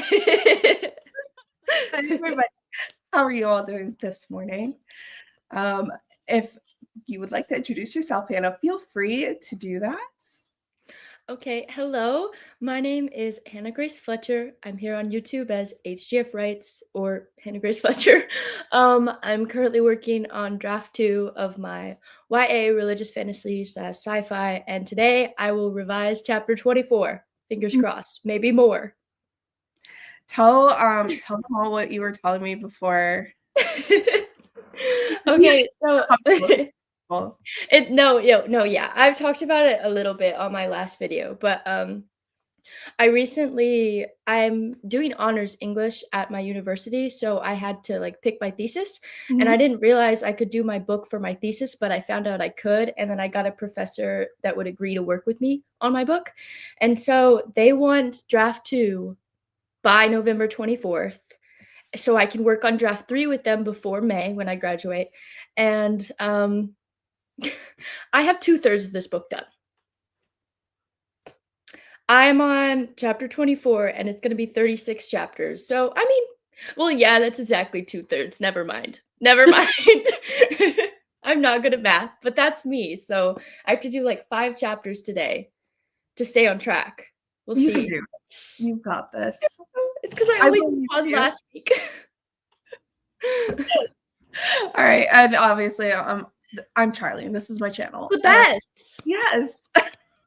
Hi, everybody. How are you all doing this morning? Um, if you would like to introduce yourself, Hannah, feel free to do that. Okay, hello. My name is Hannah Grace Fletcher. I'm here on YouTube as HGF Writes or Hannah Grace Fletcher. I'm currently working on draft 2 of my YA religious fantasy / sci-fi, and today I will revise chapter 24. Fingers crossed, maybe more. Tell them all what you were telling me before. Okay, so Well, yeah. I've talked about it a little bit on my last video, but I'm doing honors English at my university, so I had to like pick my thesis, and I mhm. didn't realize I could do my book for my thesis, but I found out I could, and then I got a professor that would agree to work with me on my book. And so they want draft 2 by November 24th so I can work on draft 3 with them before May when I graduate. And I have 2/3 of this book done. I'm on chapter 24 and it's gonna be 36 chapters. So, I mean, well, yeah, that's exactly 2/3. Never mind. Never mind. I'm not good at math, but that's me. So I have to do like 5 chapters today to stay on track. We'll You can see. do it. You've got this. It's because I I only did believe one you. last week. All right, and obviously, I'm Charlie, and this is my channel. The And best. yes,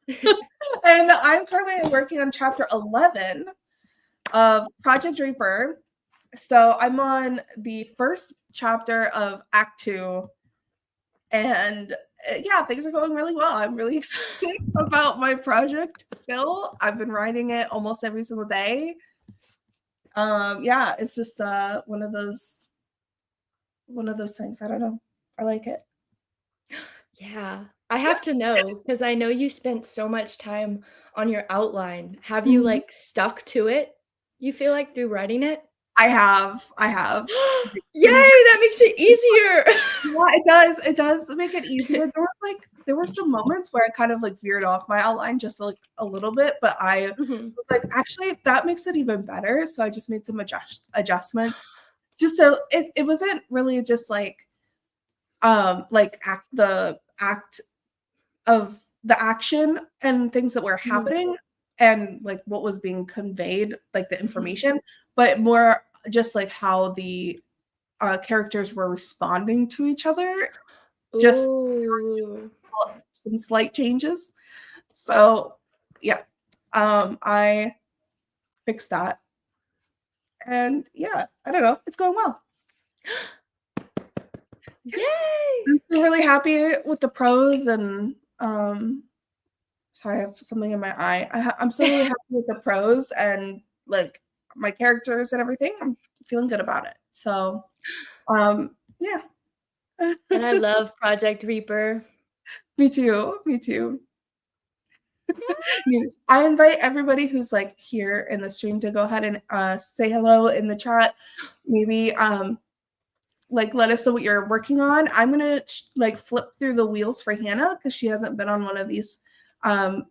and I'm currently working on chapter 11 of Project Reaper. So I'm on the first chapter of Act 2, and yeah, things are going really well. I'm really excited about my project still. I've been writing it almost every single day. Yeah, it's just one of those things. I don't know. I like it. Yeah. I have to know because I know you spent so much time on your outline. Have you, Mhm. like, stuck to it, you feel like, through writing it? I have. Yay, that makes it easier! Yeah, it does make it easier. There were some moments where I kind of, like, veered off my outline just, like, a little bit, but I Mhm. was like, "Actually, that makes it even better," so I just made some adjustments. Just so it wasn't really just, act of the action and things that were Mhm. happening and, like, what was being conveyed, like, the Mhm. information, but more just, like, how the, characters were responding to each other. Just there was just Ooh. some slight changes. So, yeah, I fixed that, and yeah, I don't know, it's going well. Yay! I'm still really happy with the prose and, sorry, I have something in my eye. I'm still really happy with the prose and, like, my characters and everything. I'm feeling good about it. So, yeah. And I love Project Reaper. Me too, me too. News. I invite everybody who's, like, here in the stream to go ahead and, say hello in the chat. Maybe, like, let us know what you're working on. I'm gonna, like, flip through the wheels for Hannah because she hasn't been on one of these,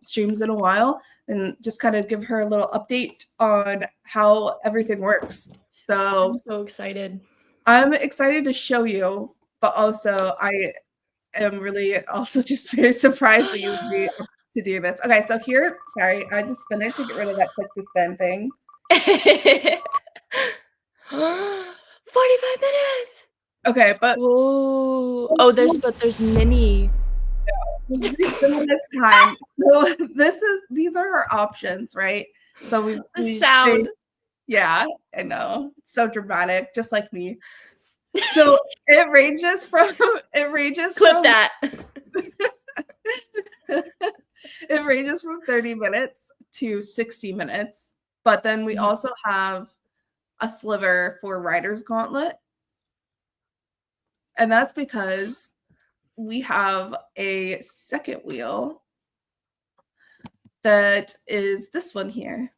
streams in a while, and just kind of give her a little update on how everything works. I'm So, so excited. I'm excited to show you, but also I am really also just very surprised that you would be up to do this. Okay, so here, sorry, I just spin it to get rid of that click to spin thing. 45 minutes! Okay, but Ooh. Oh, there's many. we'll respin it this time. So these are our options, right? So The we sound. yeah, I know. It's so dramatic, just like me. So it ranges from it ranges Clip from that. it ranges from 30 minutes to 60 minutes. But then we Mhm. also have a sliver for Writer's Gauntlet. And that's because we have a second wheel that is this one here.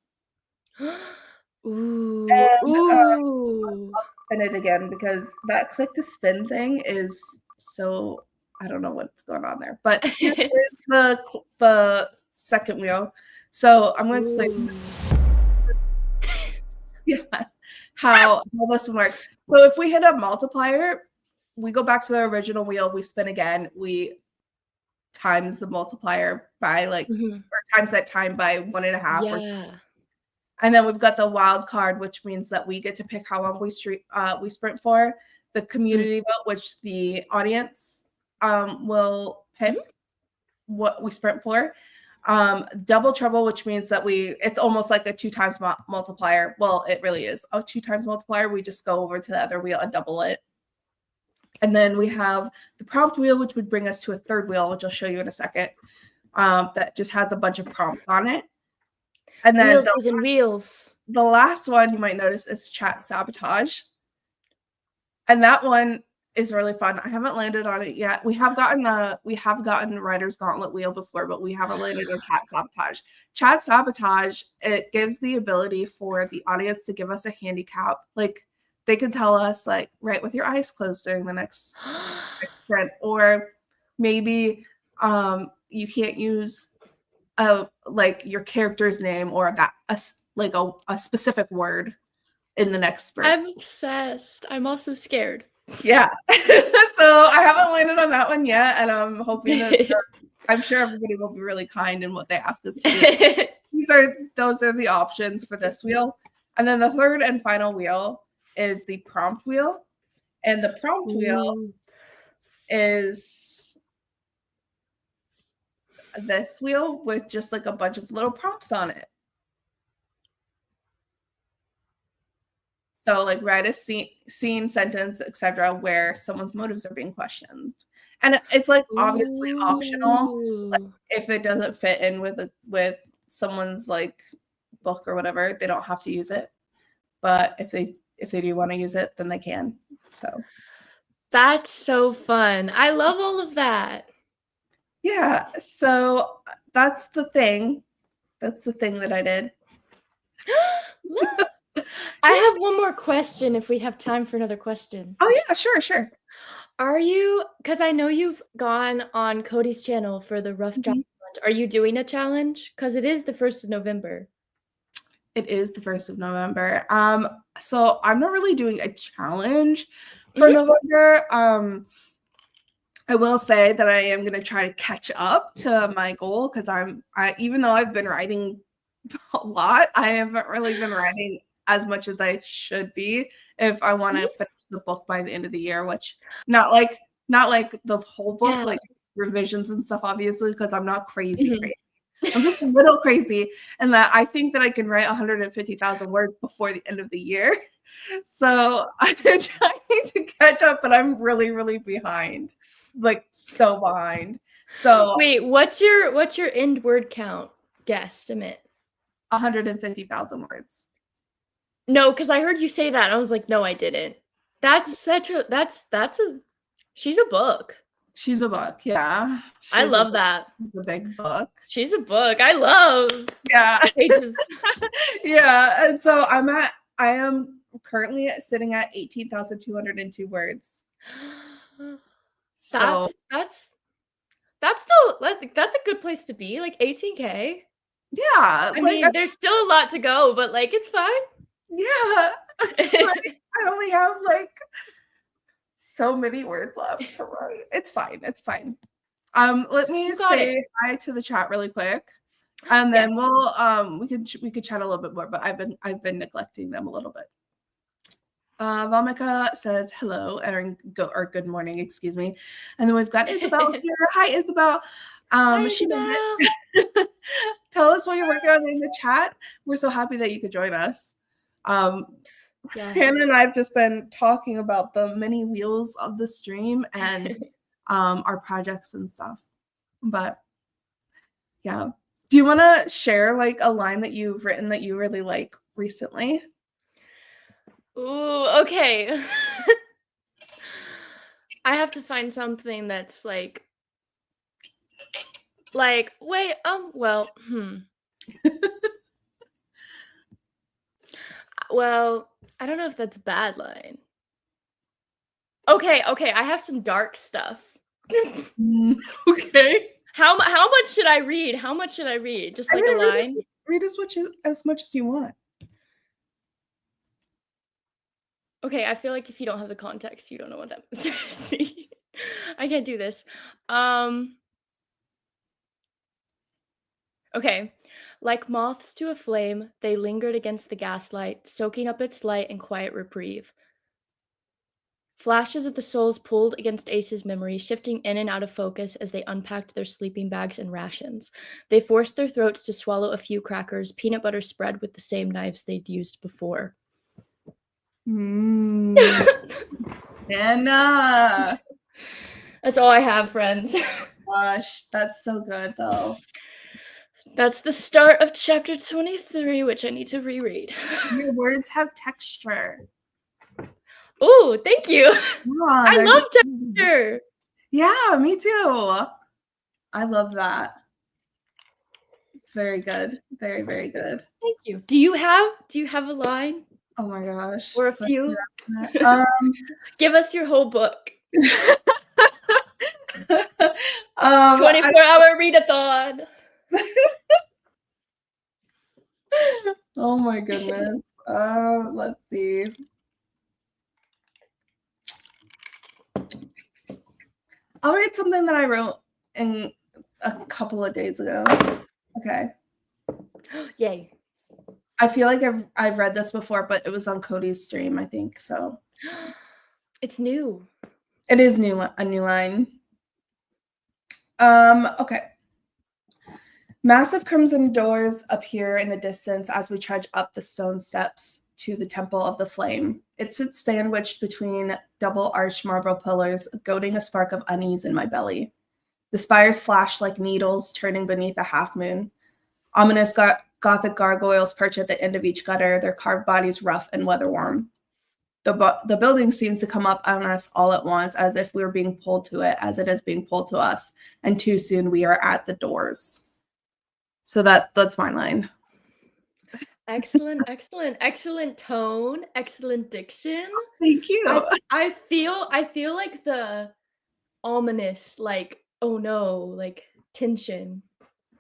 Ooh, And ooh. I'll spin it again because that click to spin thing is so I don't know what's going on there. But here is the second wheel. So I'm gonna explain. Ooh. Yeah, how this one works. So if we hit a multiplier, we go back to the original wheel, we spin again, we times the multiplier by like Mhm. or times that time by 1.5 or Yeah. and then we've got the wild card, which means that we get to pick how long we sprint for. The Mm. community vote, which the audience will Mhm. pick what we sprint for. Double trouble, which means that it's almost like a 2 times multiplier. Well, it really is a 2 times multiplier. We just go over to the other wheel and double it. And then we have the prompt wheel, which would bring us to a third wheel, which I'll show you in a second. That just has a bunch of prompts on it. And then Wheels within wheels. the last one you might notice is chat sabotage. And that one is really fun. I haven't landed on it yet. We have gotten Writer's Gauntlet wheel before, but we haven't landed on chat sabotage. Chat sabotage, it gives the ability for the audience to give us a handicap. Like they can tell us like write with your eyes closed during the next sprint, or maybe you can't use like your character's name or a specific word in the next sprint. I'm obsessed. I'm also scared. Yeah. So I haven't landed on that one yet, and I'm hoping that I'm sure everybody will be really kind in what they ask us to do. Those are the options for this wheel. And then the third and final wheel is the prompt wheel. And the prompt wheel is this wheel with just like a bunch of little prompts on it. So like write a scene, sentence, etc., where someone's motives are being questioned. And it's like obviously optional. Like if it doesn't fit in with someone's like book or whatever, they don't have to use it. But if they do want to use it, then they can. So That's so fun. I love all of that. yeah, so that's the thing. That's the thing that I did. I have one more question if we have time for another question. Oh yeah, sure. Are you, because I know you've gone on Cody's channel for the Rough Draft Challenge. Are you doing a challenge? Because it is the 1st of November. It is the 1st of November. So I'm not really doing a challenge for November. I will say that I am going to try to catch up to my goal because even though I've been writing a lot, I haven't really been writing as much as I should be if I want to finish the book by the end of the year, which not like the whole book, like revisions and stuff, obviously, because I'm not crazy. I'm just a little crazy, and that I think that I can write 150,000 words before the end of the year. So I'm trying to catch up, but I'm really, really behind, like so behind. So wait, what's your end word count guesstimate? 150,000 words. No, because I heard you say that. I was like, no, I didn't. That's a she's a book. She's a book, yeah. I love that. She's a big book. She's a book. I love pages. Yeah, and so I am currently sitting at 18,202 words. So that's still that's a good place to be. Like 18K. Yeah, I mean, there's still a lot to go, but like it's fine. Yeah, I only have like so many words left to write. It's fine. It's fine. Let me say hi to the chat really quick, and then we'll we could chat a little bit more. But I've been neglecting them a little bit. Vamika says hello or good morning, excuse me. And then we've got Isabel here. Hi, Isabel. Hi, Isabel. Tell us what you're working on in the chat. We're so happy that you could join us. Hannah and I have just been talking about the many wheels of the stream and our projects and stuff. But yeah. Do you want to share like a line that you've written that you really like recently? Ooh, okay. I have to find something that's like wait, well, well, I don't know if that's a bad line. Okay, I have some dark stuff. Okay. How much should I read? How much should I read? Just like a line? Read as much as you want. Okay, I feel like if you don't have the context, you don't know what that means. See? I can't do this. Um, okay. Like moths to a flame, they lingered against the gaslight, soaking up its light and quiet reprieve. Flashes of the souls pulled against Ace's memory, shifting in and out of focus as they unpacked their sleeping bags and rations. They forced their throats to swallow a few crackers, peanut butter spread with the same knives they'd used before. Mm, Anna. That's all I have, friends. Gosh, that's so good though. That's the start of chapter 23, which I need to reread. Your words have texture. Oh, thank you. Yeah, I they're love just texture. yeah, me too. I love that. It's very good. Very, very good. Thank you. Do you have a line Oh my gosh. or a Let's see few? that. Give us your whole book. I 24-hour readathon. oh my goodness. Let's see. I'll read something that I wrote in a couple of days ago. Okay. Yay. I feel like I've read this before, but it was on Cody's stream, I think. So It's new. it is a new line. Okay. Massive crimson doors appear in the distance as we trudge up the stone steps to the Temple of the Flame. It sits sandwiched between double-arched marble pillars, goading a spark of unease in my belly. The spires flash like needles turning beneath a half-moon. Ominous Gothic gargoyles perch at the end of each gutter, their carved bodies rough and weather-worn. The building seems to come up on us all at once, as if we were being pulled to it, as it is being pulled to us, and too soon we are at the doors. So that's my line. Excellent tone, excellent diction. Thank you. I feel like the ominous, like, oh no, like tension,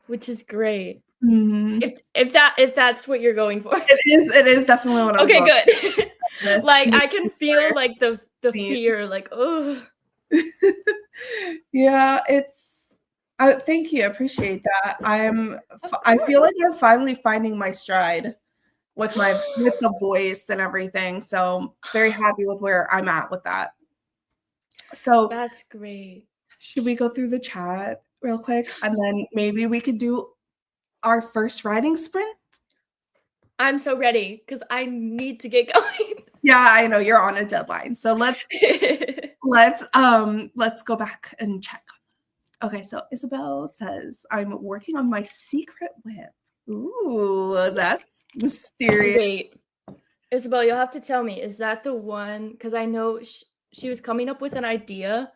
which is great. Mhm. If that's what you're going for. It is definitely what I'm Okay, going good. This Like I can feel like the scene. fear, like, oh. Yeah, thank you. I appreciate that. Of I feel course. like I'm finally finding my stride with the voice and everything. So very happy with where I'm at with that. So That's great. should we go through the chat real quick and then maybe we could do our first writing sprint? I'm so ready because I need to get going. Yeah, I know you're on a deadline. So let's go back and check. Okay, so Isabel says, I'm working on my secret whip. Ooh, that's mysterious. Wait, Isabel, you'll have to tell me, is that the one? Because I know she was coming up with an idea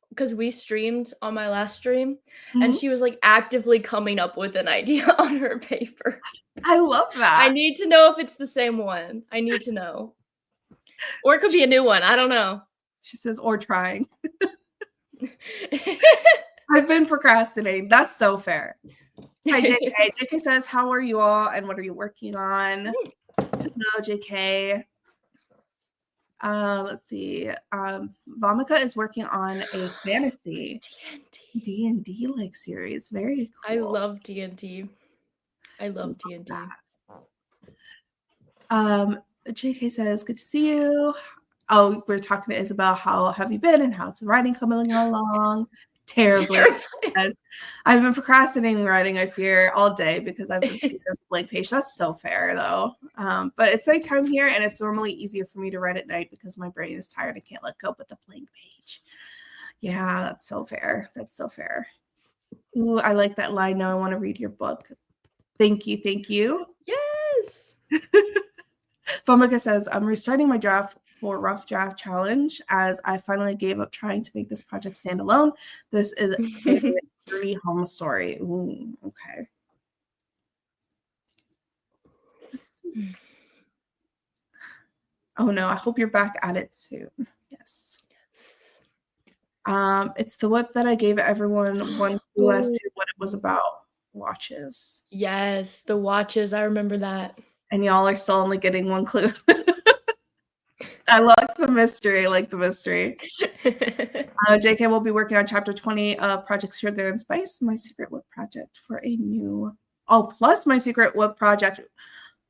because we streamed on my last stream, and Mhm. she was like actively coming up with an idea on her paper. I love I that. need to know if it's the same one. I need to know. Or it could be a new one. I don't know. She says, or trying. I've been procrastinating. That's so fair. Hi, JK. JK says, how are you all and what are you working on? Hello, JK. Let's see. Vomika is working on a fantasy D&D like series. Very cool. I love D&D. I love D&D. JK says, good to see you. Oh, we're talking to Isabel. How have you been and how's the writing coming along? Terribly. I've been procrastinating writing, I fear, all day because I've been scared of the blank page. That's so fair, though. But it's nighttime here, and it's normally easier for me to write at night because my brain is tired. I can't let go but the blank page. Yeah, that's so fair. That's so fair. Ooh, I like that line. Now I want to read your book. Thank you. Thank you. Yes. Vomika says, I'm restarting my draft for Rough Draft Challenge as I finally gave up trying to make this project stand alone. This is a dirty home story. Ooh, okay. Let's see. Oh no, I hope you're back at it soon. Yes. It's the whip that I gave everyone one clue as to what it was about. Watches. Yes, the watches. I remember that. And y'all are still only getting one clue. I like the mystery. JK will be working on chapter 20 of Project Sugar and Spice, my secret web project for a new. Oh, plus my secret web project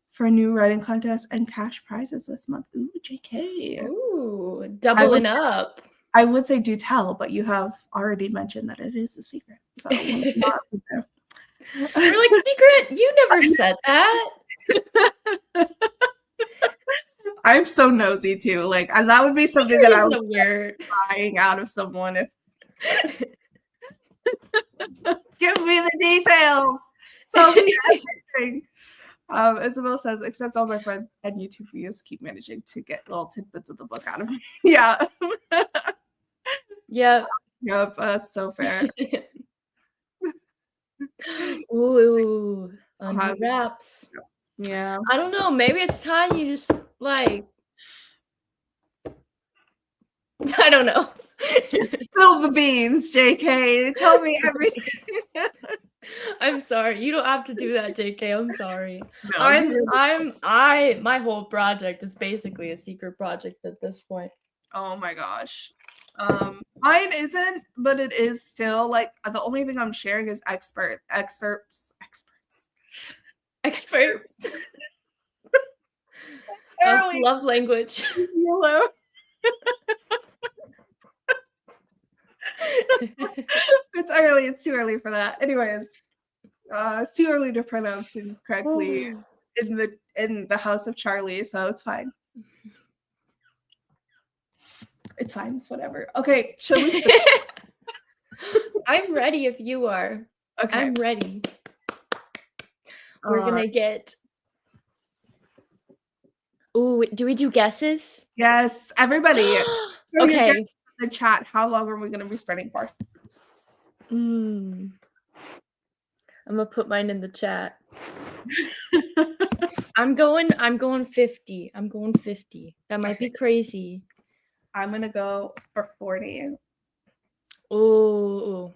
for a new writing contest and cash prizes this month. Ooh, JK. Ooh, doubling up. I would say do tell, but you have already mentioned that it is a secret. So You're like, secret? You never said that. I'm so nosy too. Like, and that would be something that I would so weird. buying out of someone if give me the details. Tell me everything. Isabel says, except all my friends and YouTube views keep managing to get little tidbits of the book out of me. Yeah. Yep. Yep, that's so fair. Ooh, under wraps. Yeah. I don't know. Maybe it's time you just like. I don't know. Just spill the beans, JK. Tell me everything. I'm sorry. You don't have to do that, JK. I'm sorry. No, My whole project is basically a secret project at this point. Oh my gosh. Mine isn't, but it is still like the only thing I'm sharing is excerpts. Love language. Yellow. It's early. It's too early for that. Anyways, it's too early to pronounce things correctly in the house of Charlie, so it's fine. It's fine. It's whatever. Okay, should we start? I'm ready if you are. Okay. I'm ready. We're gonna get. Ooh, do we do guesses? Yes, everybody. Okay. In the chat, how long are we gonna be spreading for? I'm gonna put mine in the chat. I'm going 50. I'm going 50. That might be crazy. I'm gonna go for 40. Ooh.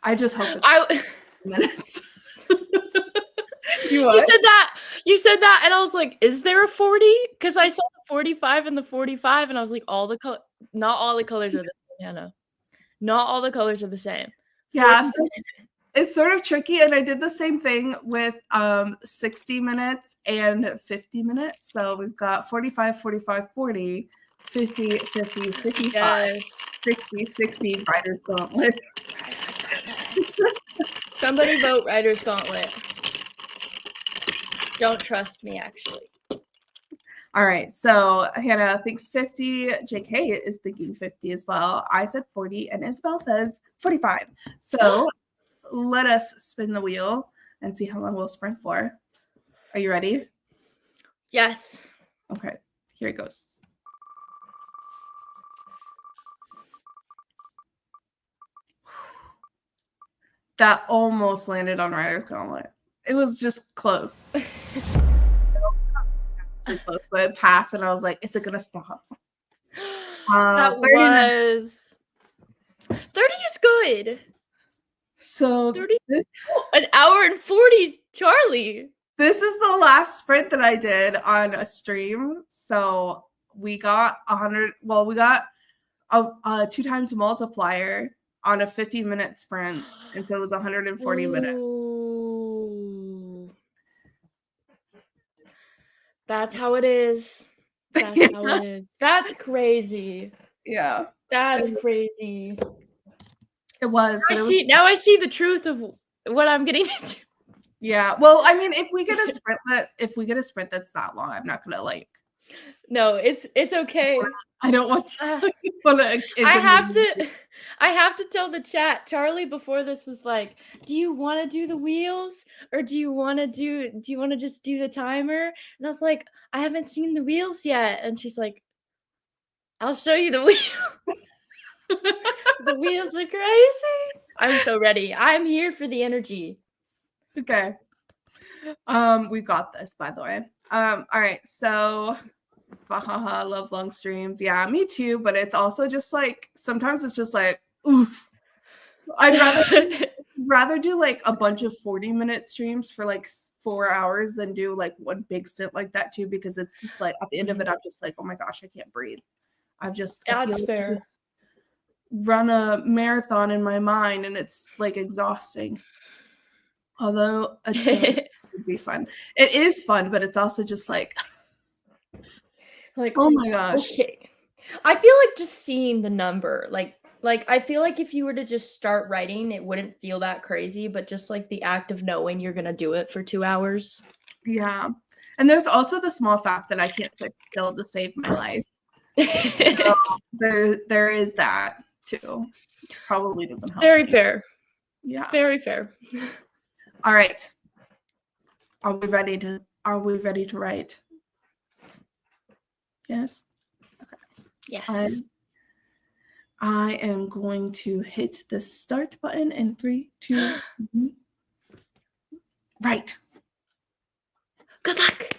I just hope it's minutes. You said that, and I was like, "Is there a 40?" Because I saw the 45 and the 45, and I was like, not all the colors are the same, Hannah. Not all the colors are the same. Yeah, so it's sort of tricky, and I did the same thing with 60 minutes and 50 minutes. So we've got 45, 45, 40, 50, 50, 55, yes. 60, 60, Writer's Gauntlet. Somebody vote Writer's Gauntlet. Don't trust me, actually. All right, so Hannah thinks 50. JK is thinking 50 as well. I said 40, and Isabel says 45. So let us spin the wheel and see how long we'll sprint for. Are you ready? Yes. Okay, here it goes. That almost landed on Writer's Gauntlet. It was just close. Close, but it passed, and I was like, "Is it gonna stop?" That 30 was 30 is good. So 30, an hour and 40, Charlie. This is the last sprint that I did on a stream. So we got 100. Well, we got a 2 times multiplier on a 50-minute sprint, and so it was 140 minutes. That's how it is. That's how it is. That's crazy. Yeah. That's crazy. It was. Now I see the truth of what I'm getting into. Yeah. Well, I mean, if we get a sprint that's that long, I'm not gonna like. No, it's okay. I don't want. I have to tell the chat. Charlie before this was like, "Do you want to do the wheels, or do you want to just do the timer?" And I was like, "I haven't seen the wheels yet." And she's like, "I'll show you the wheel." The wheels are crazy. I'm so ready. I'm here for the energy. Okay. We got this, by the way. All right, so I love long streams. Yeah, me too, but it's also just like sometimes it's just like oof. I'd rather rather do like a bunch of 40-minute streams for like 4 hours than do like one big stint like that too, because it's just like at the end of it, Mhm. I'm just like, oh my gosh, I can't breathe. I feel That's like I fair. just run a marathon in my mind and it's like exhausting. Although a challenge would be fun. It is fun, but it's also just like, Like, oh my gosh. okay. I feel like just seeing the number, I feel like if you were to just start writing, it wouldn't feel that crazy, but just like the act of knowing you're gonna do it for 2 hours. Yeah. And there's also the small fact that I can't sit still to save my life. So there is that too. Probably doesn't help Very any. fair. Yeah. Very fair. All right. Are we ready to write? Yes. I Yes. I am going to hit the start button in 3, 2, 1. Right. Good luck.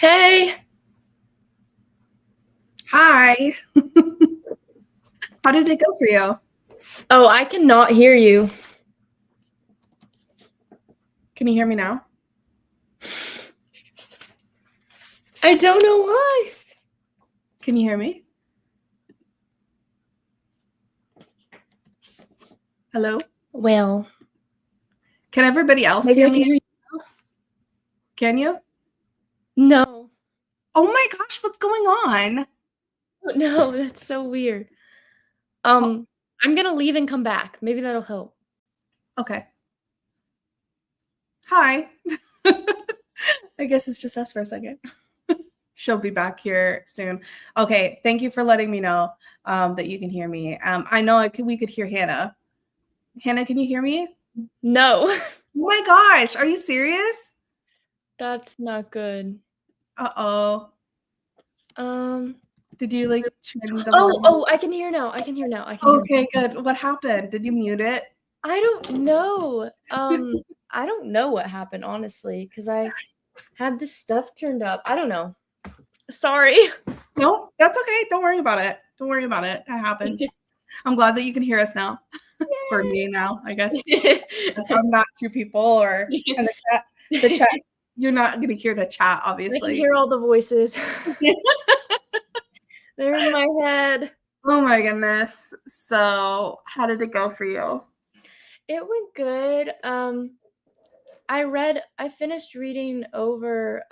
Hey! Hi. How did it go for you? Oh, I cannot hear you. Can you hear me now? I don't know why. Can you hear me? Hello? Well, Can everybody else maybe hear I can me? hear you. Can you? No. Oh my gosh, what's going on? No, that's so weird. Oh, I'm gonna leave and come back. Maybe that'll help. okay. Hi. I guess it's just us for a second. She'll be back here soon. Okay, thank you for letting me know that you can hear me. I know we could hear Hannah. Hannah, can you hear me? No. Oh my gosh, are you serious? That's not good. Uh-oh. Um, Did you like turn the volume? oh, I can hear now. I can hear now. I can hear now. Okay, good. What happened? Did you mute it? I don't know. I don't know what happened, honestly, because I had this stuff turned up. I don't know. Sorry. No, that's okay. Don't worry about it. Don't worry about it. That happens. I'm glad that you can hear us now. For me now, I guess. If I'm not two people or in the chat, you're not gonna hear the chat, I can obviously. hear all the voices. They're in my head. Oh my goodness. So how did it go for you? It went good. I finished reading over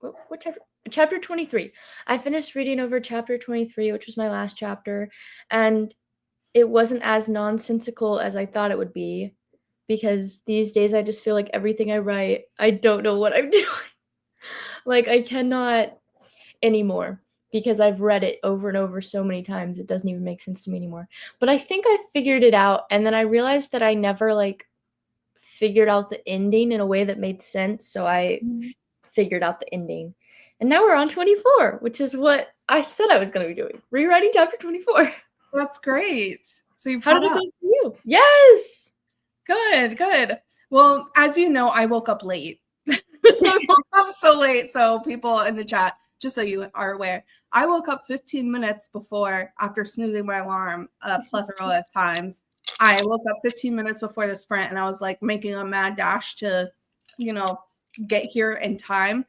what chapter? Chapter 23. I finished reading over chapter 23, which was my last chapter, and it wasn't as nonsensical as I thought it would be, because these days I just feel like everything I write, I don't know what I'm doing. Like, I cannot anymore, because I've read it over and over so many times, it doesn't even make sense to me anymore. But I think I figured it out, and then I realized that I never, like, figured out the ending in a way that made sense, so I figured out the ending. And now we're on 24, which is what I said I was gonna be doing, rewriting chapter 24. That's great. So you've How caught did it up. go for you? Yes! Good, good. Well, as you know, I woke up late. I woke up so late. So people in the chat, just so you are aware, I woke up 15 minutes before, after snoozing my alarm a plethora of times. I woke up 15 minutes before the sprint and I was like making a mad dash to, get here in time.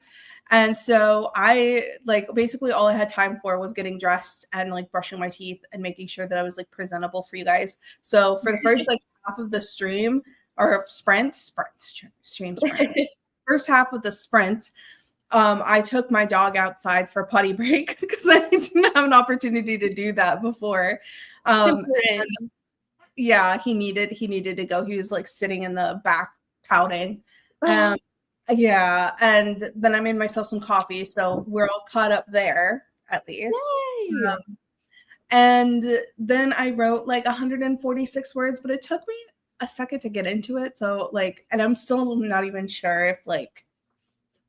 And so I like basically all I had time for was getting dressed and like brushing my teeth and making sure that I was like presentable for you guys. So for the first like half of the stream or sprint, first half of the sprint, I took my dog outside for a potty break because I didn't have an opportunity to do that before. Yeah, he needed to go. He was like sitting in the back pouting. Yeah, and then I made myself some coffee, so we're all caught up there at least. And then I wrote like 146 words, but it took me a second to get into it. So like, and I'm still not even sure if like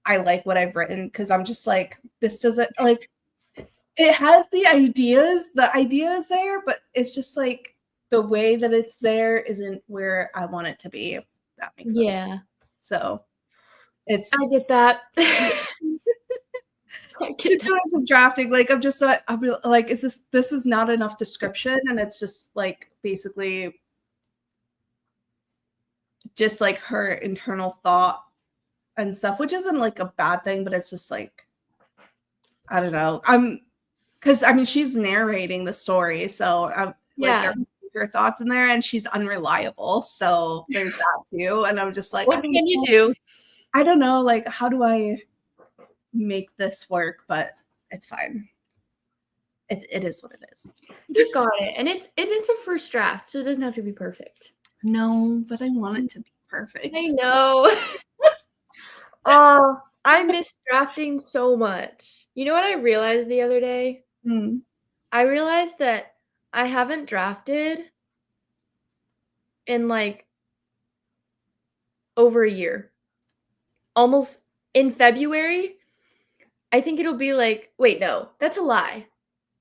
I like what I've written because I'm just like, this doesn't like it has the ideas is there, but it's just like the way that it's there isn't where I want it to be, if that makes sense. Yeah. So it's I get that. the choice of drafting, like I'm just I'll be like, this is not enough description, and it's just like basically just like her internal thoughts and stuff, which isn't like a bad thing, but it's just like I don't know. Because I mean she's narrating the story, so like there's her thoughts in there, and she's unreliable, so there's that too. And I'm just like, what can you do? I don't know, like how do I make this work? But it's fine. It is what it is. You got it. And it's a first draft, so it doesn't have to be perfect. No, but I want it to be perfect. I know. Oh, I miss drafting so much. You know what I realized the other day? I realized that I haven't drafted in like over a year. Almost in February. I think it'll be like, wait, no, that's a lie.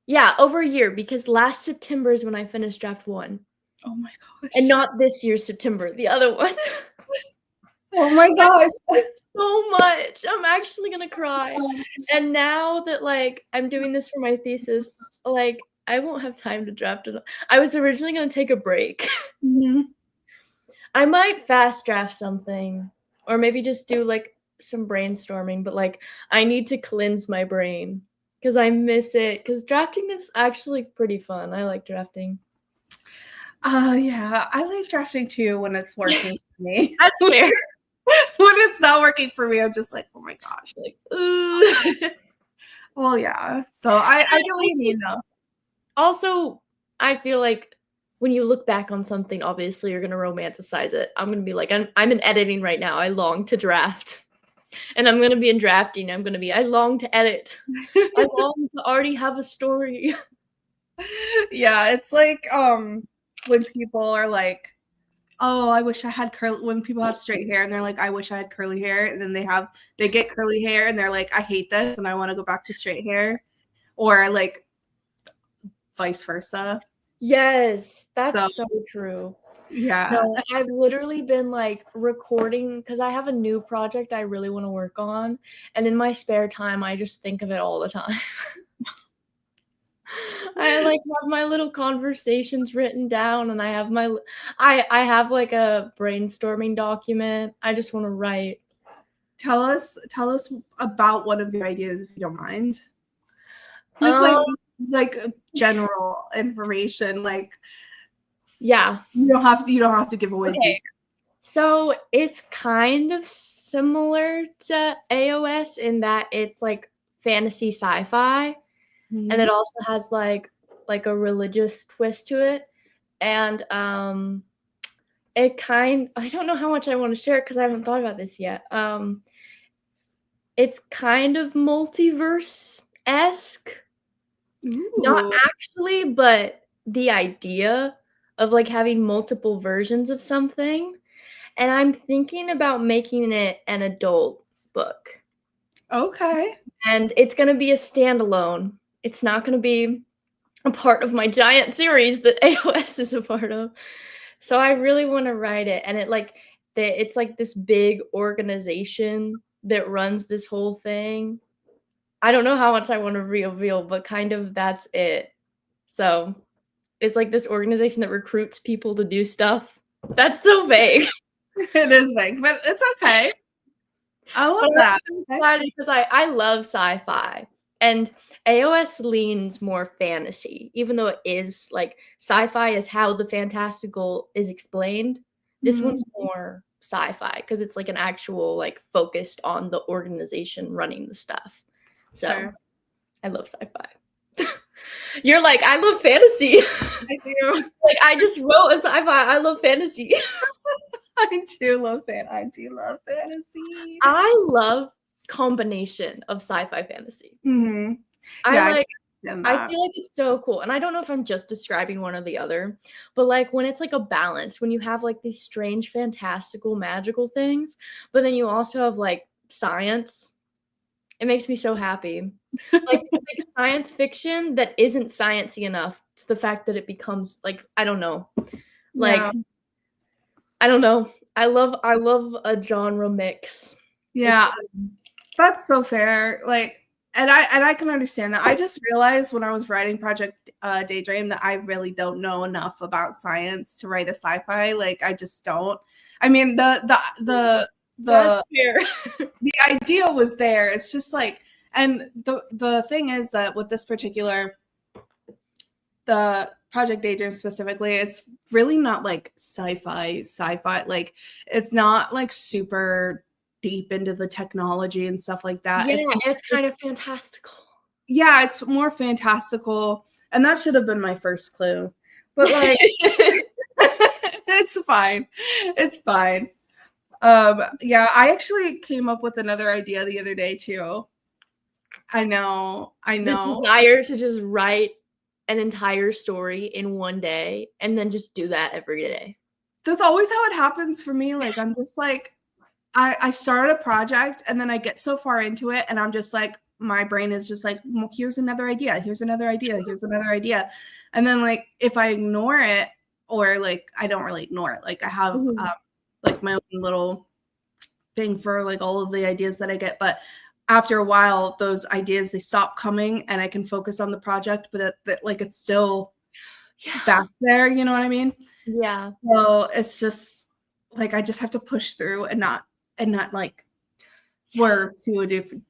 Yeah, over a year, because last September is when I finished draft 1. Oh my gosh. And not this year's September, the other one. Oh my I gosh. miss it so much. I'm actually gonna cry. And now that, like, I'm doing this for my thesis, like, I won't have time to draft it. I was originally gonna take a break. Mhm. I might fast draft something or maybe just do, like, some brainstorming, but, like, I need to cleanse my brain because I miss it. Because drafting is actually pretty fun. I like drafting. Yeah, I like drafting too when it's working for me. That's fair. When it's not working for me, I'm just like, "Oh my gosh." Like, ooh. Well, yeah. So I get what you mean though. Also, I feel like when you look back on something, obviously you're gonna romanticize it. I'm gonna be like, I'm in editing right now. I long to draft. And I'm gonna be in drafting. I'm gonna be, I long to edit. I long to already have a story. Yeah, it's like, when people are like, "Oh, I wish I had curly," when people have straight hair and they're like, "I wish I had curly hair," and then they get curly hair and they're like, "I hate this and I wanna go back to straight hair," or like vice versa. Yes, So, that's so true. yeah. No, I've literally been, like, recording because I have a new project I really wanna work on, and in my spare time, I just think of it all the time. I, like, have my little conversations written down, and I have my l I have, like, a brainstorming document. I just wanna write. Tell us about one of your ideas if you don't mind. Just Um, like general information, like yeah, you don't have to give away okay. details. So, it's kind of similar to AOS in that it's, like, fantasy sci-fi, and Mhm. it also has, like, a religious twist to it, and, I don't know how much I wanna share because I haven't thought about this yet. It's kind of multiverse-esque, not Ooh, actually, but the idea of, like, having multiple versions of something, and I'm thinking about making it an adult book, okay. and it's gonna be a standalone. It's not gonna be a part of my giant series that AOS is a part of. So I really wanna write it, and it's like this big organization that runs this whole thing. I don't know how much I wanna reveal, but kind of that's it. So, it's like this organization that recruits people to do stuff. That's so vague, It is vague, but it's okay. I but love I'm that. so Okay. excited because I love sci-fi, and AOS leans more fantasy, even though it is like, sci-fi is how the fantastical is explained. This Mhm. one's more sci-fi because it's, like, an actual, like, focused on the organization running the stuff. So, Fair. I love sci-fi. You're like, "I love fantasy." I do. Like, I just wrote a sci-fi, I love fantasy. I do love fantasy. I love combination of sci-fi fantasy. Mhm. I Yeah, I like understand I that. feel like it's so cool, and I don't know if I'm just describing one or the other, but, like, when it's, like, a balance, when you have, like, these strange, fantastical, magical things, but then you also have, like, science, it makes me so happy. Like science fiction that isn't sciencey enough to the fact that it becomes, like, I don't know, Yeah. like, I don't know. I love a genre mix. It's Yeah, fun. that's so fair, like and I can understand that. I just realized when I was writing Project, Daydream that I really don't know enough about science to write a sci-fi, like, I just don't. I mean, That's the fair. the idea was there, it's just like and the thing is that with this particular the Project Daydream specifically, it's really not like sci-fi, like, it's not, like, super deep into the technology and stuff like that. Yeah, it's kind of fantastical. Yeah, it's more fantastical, and that should have been my first clue. But, like, it's fine. It's fine. Yeah, I actually came up with another idea the other day too. I know, I The know. desire to just write an entire story in one day and then just do that every day. That's always how it happens for me, like, I'm just like I start a project and then I get so far into it and I'm just like my brain is just like, "Well, here's another idea, here's another idea, here's another idea." And then, like, if I ignore it or, like, I don't really ignore it, like, I have, Mhm. like, my own little thing for like all of the ideas that I get. But after a while, those ideas, they stop coming and I can focus on the project, but like it's still back there, you know what I mean? Yeah. So it's just like I just have to push through and not like swerve to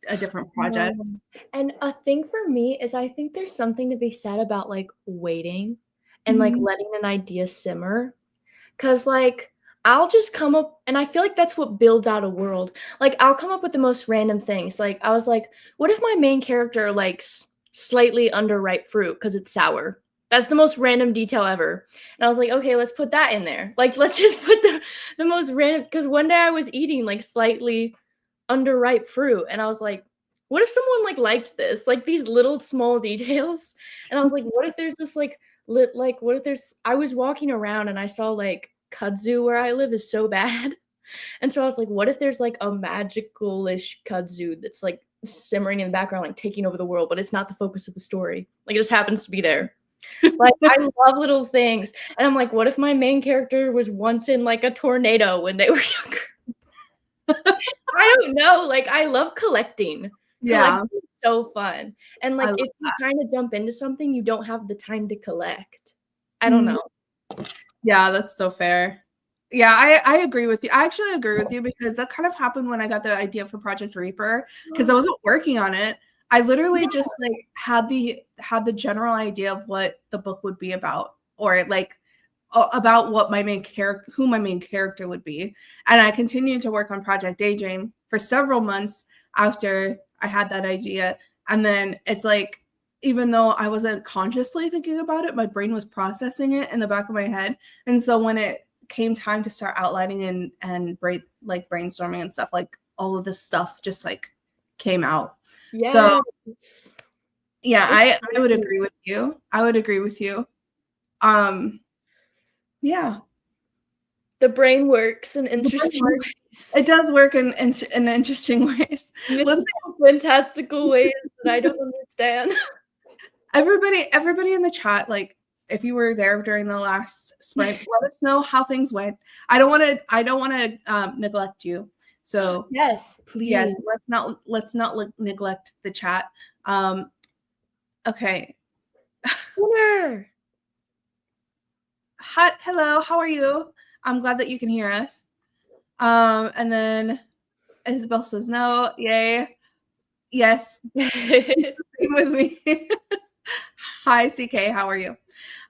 a different project. And a thing for me is I think there's something to be said about like waiting and like Mhm. letting an idea simmer. Cause like I'll just come up and I feel like that's what builds out a world. Like I'll come up with the most random things. Like I was like, what if my main character likes slightly underripe fruit because it's sour? That's the most random detail ever. And I was like, okay, let's put that in there. Like let's just put the most random because one day I was eating like slightly underripe fruit and I was like, what if someone like liked this? Like these little small details. And I was like, what if there's this like what if there's I was walking around and I saw like kudzu where I live is so bad. And so I was like, what if there's like a magical-ish kudzu that's like simmering in the background, like taking over the world, but it's not the focus of the story. Like it just happens to be there. Like I love little things. And I'm like, what if my main character was once in like a tornado when they were younger? I don't know. Like I love collecting. Yeah, Collecting is so fun. And I like love if you kind of jump into something, you don't have the time to collect. I don't Mhm. know. Yeah, that's so fair. Yeah, I agree with you. I actually agree with you because that kind of happened when I got the idea for Project Reaper because I wasn't working on it. I literally just like had the general idea of what the book would be about or like about what my main character who my main character would be. And I continued to work on Project Daydream for several months after I had that idea. And then it's like even though I wasn't consciously thinking about it, my brain was processing it in the back of my head. And so when it came time to start outlining and brainstorming and stuff, like all of this stuff just like came out. So Yes. yeah, It's I would agree with you. I would agree with you. Yeah. the brain works in The brain interesting works. ways. It does work in interesting ways. Let's Mythical, fantastical ways that I don't understand. everybody in the chat, like if you were there during the last sprint, let us know how things went. I don't want to neglect you. So Yes, yes, please. let's not neglect the chat. Okay. Winner. Hi, hello, how are you? I'm glad that you can hear us. And then Isabel says no. Yay. Yes. Same with me. Hi, CK. How are you?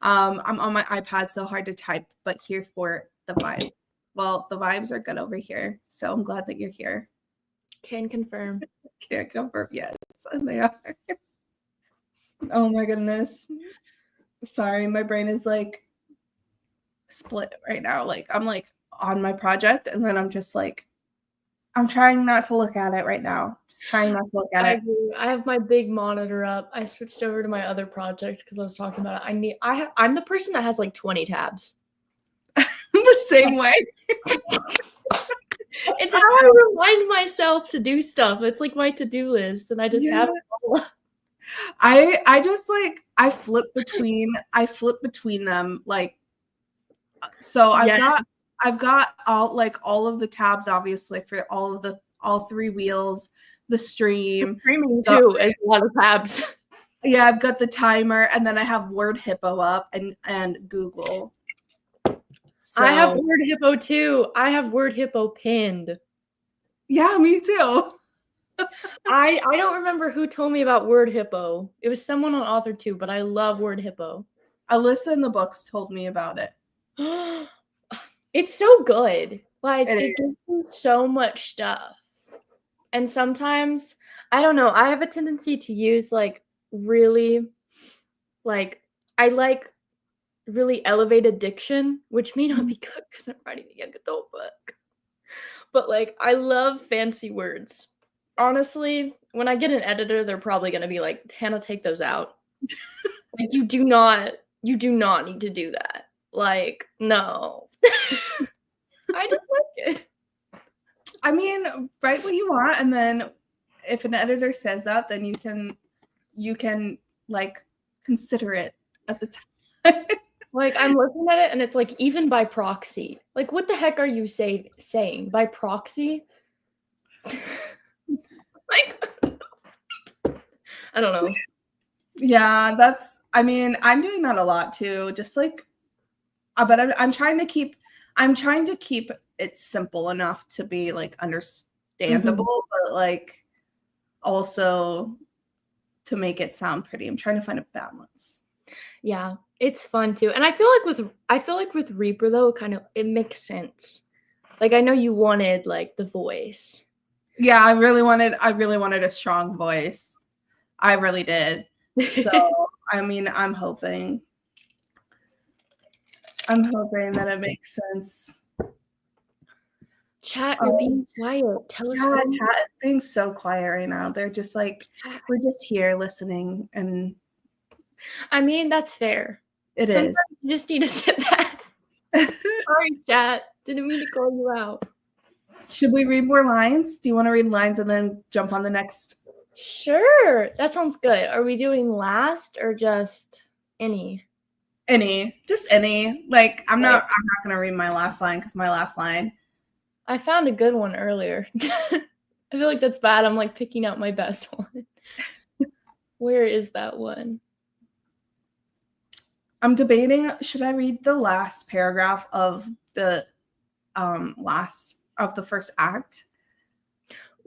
I'm on my iPad, so hard to type, but here for the vibes. Well, the vibes are good over here, so I'm glad that you're here. Can confirm. Can't confirm. Yes, they are. Oh my goodness. Sorry, my brain is like split right now. Like I'm like on my project, and then I'm just like I'm trying not to look at it right now. Just trying not to look at I it. agree. I have my big monitor up. I switched over to my other project because I was talking about it. I'm the person that has like 20 tabs. The same way. It's how I remind myself to do stuff. It's like my to-do list, and I just have it all up. I just like I flip between them like so Yes. I've got all of the tabs obviously for all three wheels, the stream. Streaming too is a lot of tabs. Yeah, I've got the timer and then I have Word Hippo up and Google. So I have Word Hippo too. I have Word Hippo pinned. yeah, me too. I don't remember who told me about Word Hippo. It was someone on Author too, but I love Word Hippo. Alyssa in the books told me about it. It's so good. Like It it is. gives you so much stuff. And sometimes, I don't know, I have a tendency to use like really like I like really elevated diction, which may not be good because I'm writing a young adult book. But like I love fancy words. Honestly, when I get an editor, they're probably gonna be like, Hannah, take those out. Like you do not need to do that. Like, no. I just like it. I mean, write what you want and then if an editor says that, then you can like consider it at the time. Like I'm looking at it and it's like even by proxy. Like what the heck are you saying? By proxy? Like, I don't know. Yeah, I'm doing that a lot too. Just like, but I'm trying to keep it simple enough to be like Mhm. understandable, but like also to make it sound pretty. I'm trying to find a balance. Yeah, it's fun too, and I feel like with Reaper though, kind of it makes sense. Like, I know you wanted, like, the voice. Yeah, I really wanted a strong voice. I really did. So, I mean, I'm hoping that it makes sense. Chat, you're Um, being quiet. Tell us yeah, what you chat is being so quiet right now. They're just like, chat. we're just here listening, and I mean, that's fair. it Sometimes is. you just need to sit back. Sorry, chat. Didn't mean to call you out. Should we read more lines? Do you want to read lines and then jump on the next? Sure, that sounds good. Are we doing last or just any? Just any. Like, I'm Okay. not gonna read my last line because my last line. I found a good one earlier. I feel like that's bad. I'm like picking out my best one. Where is that one? I'm debating, should I read the last paragraph of the last of the first act?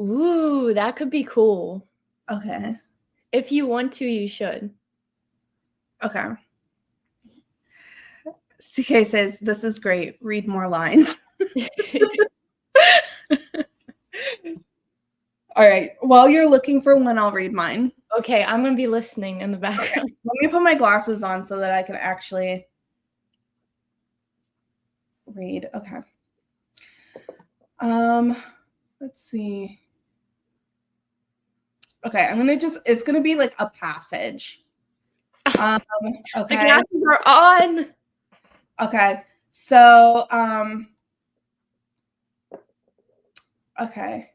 Ooh, that could be cool. Okay. If you want to, you should. Okay. CK says, "This is great. Read more lines." All right. While you're looking for one, I'll read mine. Okay, I'm gonna be listening in the Okay. background. Let me put my glasses on so that I can actually read. Okay. Let's see. Okay, it's gonna be like a passage. Um, The okay. glasses are on. Okay. So, okay.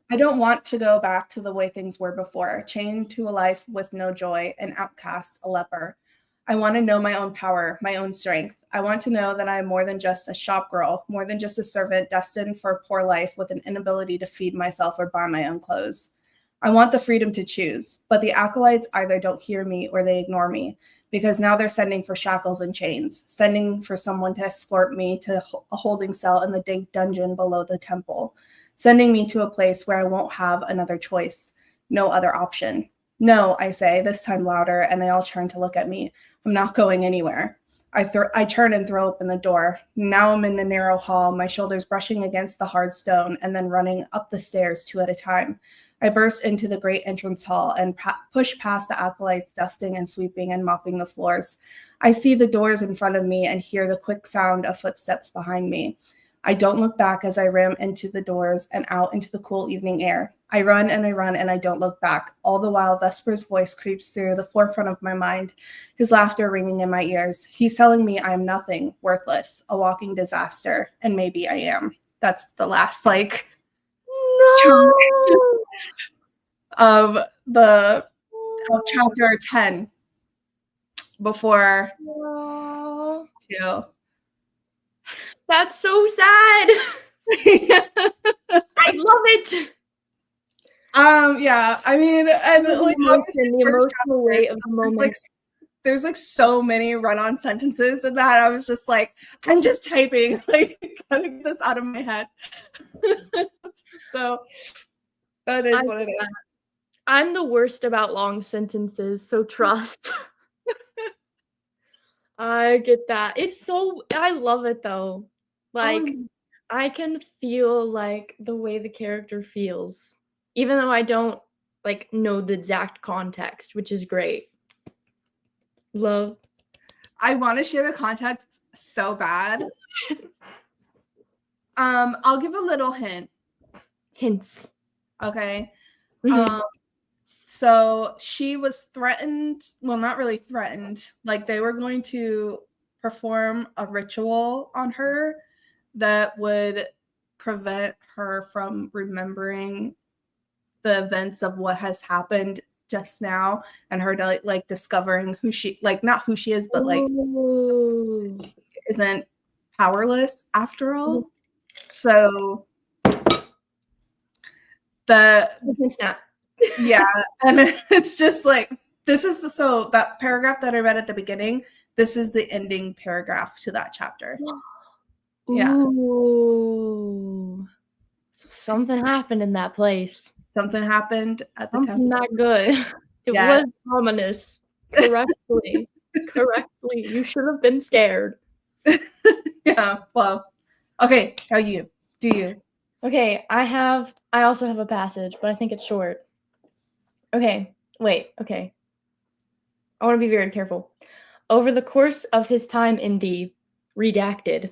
I don't want to go back to the way things were before, chained to a life with no joy, an outcast, a leper. I want to know my own power, my own strength. I want to know that I am more than just a shop girl, more than just a servant destined for a poor life with an inability to feed myself or buy my own clothes. I want the freedom to choose, but the acolytes either don't hear me or they ignore me because now they're sending for shackles and chains, sending for someone to escort me to a holding cell in the dank dungeon below the temple, sending me to a place where I won't have another choice, no other option. No, I say, this time louder, and they all turn to look at me. I'm not going anywhere. I turn and throw open the door. Now I'm in the narrow hall, my shoulders brushing against the hard stone, and then running up the stairs two at a time. I burst into the great entrance hall and push past the acolytes dusting and sweeping and mopping the floors. I see the doors in front of me and hear the quick sound of footsteps behind me. I don't look back as I ram into the doors and out into the cool evening air. I run and I don't look back. All the while, Vesper's voice creeps through the forefront of my mind, his laughter ringing in my ears. He's telling me I am nothing, worthless, a walking disaster, and maybe I am. That's the last, like, No. of chapter 10 before No. 2. That's so sad. I love it. Yeah, I mean, and like obviously The first emotional chapter, weight of so the moment. there's like so many run-on sentences in that I was just like, I'm just typing, like getting this out of my head. So that is what it is. I'm the worst about long sentences, so trust. I get that. I love it though. Like, Um, I can feel, like, the way the character feels, even though I don't, like, know the exact context, which is great. Love. I want to share the context so bad. I'll give a little hint. Hints. Okay. Mhm. So she was threatened, well, not really threatened, like they were going to perform a ritual on her that would prevent her from remembering the events of what has happened just now and her like discovering who she, like not who she is, but like Ooh. isn't powerless after Mhm. all. So the Snap. yeah, and it's just like so that paragraph that I read at the beginning, this is the ending paragraph to that chapter. Yeah. Ooh. So something happened in that place. Something happened at the Something temple. not good. It Yes. was ominous. Correctly. Correctly. You should have been scared. Yeah. Well. Okay. How you? Do you? Okay, I also have a passage, but I think it's short. Okay, wait, okay. I want to be very careful. Over the course of his time in the redacted,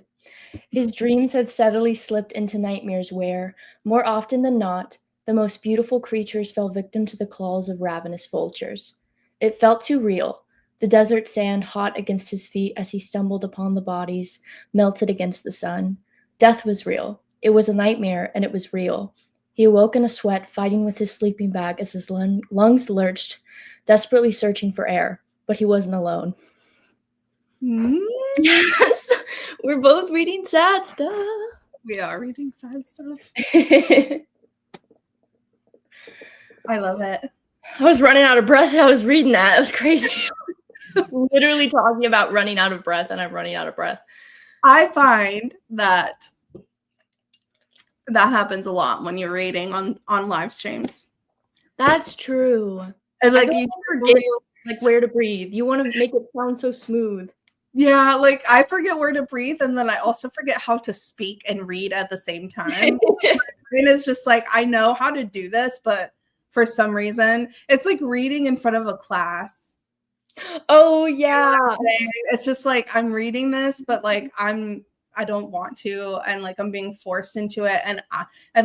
his dreams had steadily slipped into nightmares where, more often than not, the most beautiful creatures fell victim to the claws of ravenous vultures. It felt too real. The desert sand hot against his feet as he stumbled upon the bodies, melted against the sun. Death was real. It was a nightmare, and it was real. He awoke in a sweat, fighting with his sleeping bag as his lungs lurched, desperately searching for air. But he wasn't alone. Yes, we're both reading sad stuff. We are reading sad stuff. I I love it. was running out of breath. I was reading that. It was crazy. Literally talking about running out of breath, and I'm running out of breath. I find that happens a lot when you're reading on live streams. That's true. And like you forget like where to breathe. You want to make it sound so smooth. Yeah, like I forget where to breathe, and then I also forget how to speak and read at the same time. And it's just like I know how to do this, but for some reason, it's like reading in front of a class. Oh yeah. It's just like I'm reading this, but like I don't want to, and like I'm being forced into it, and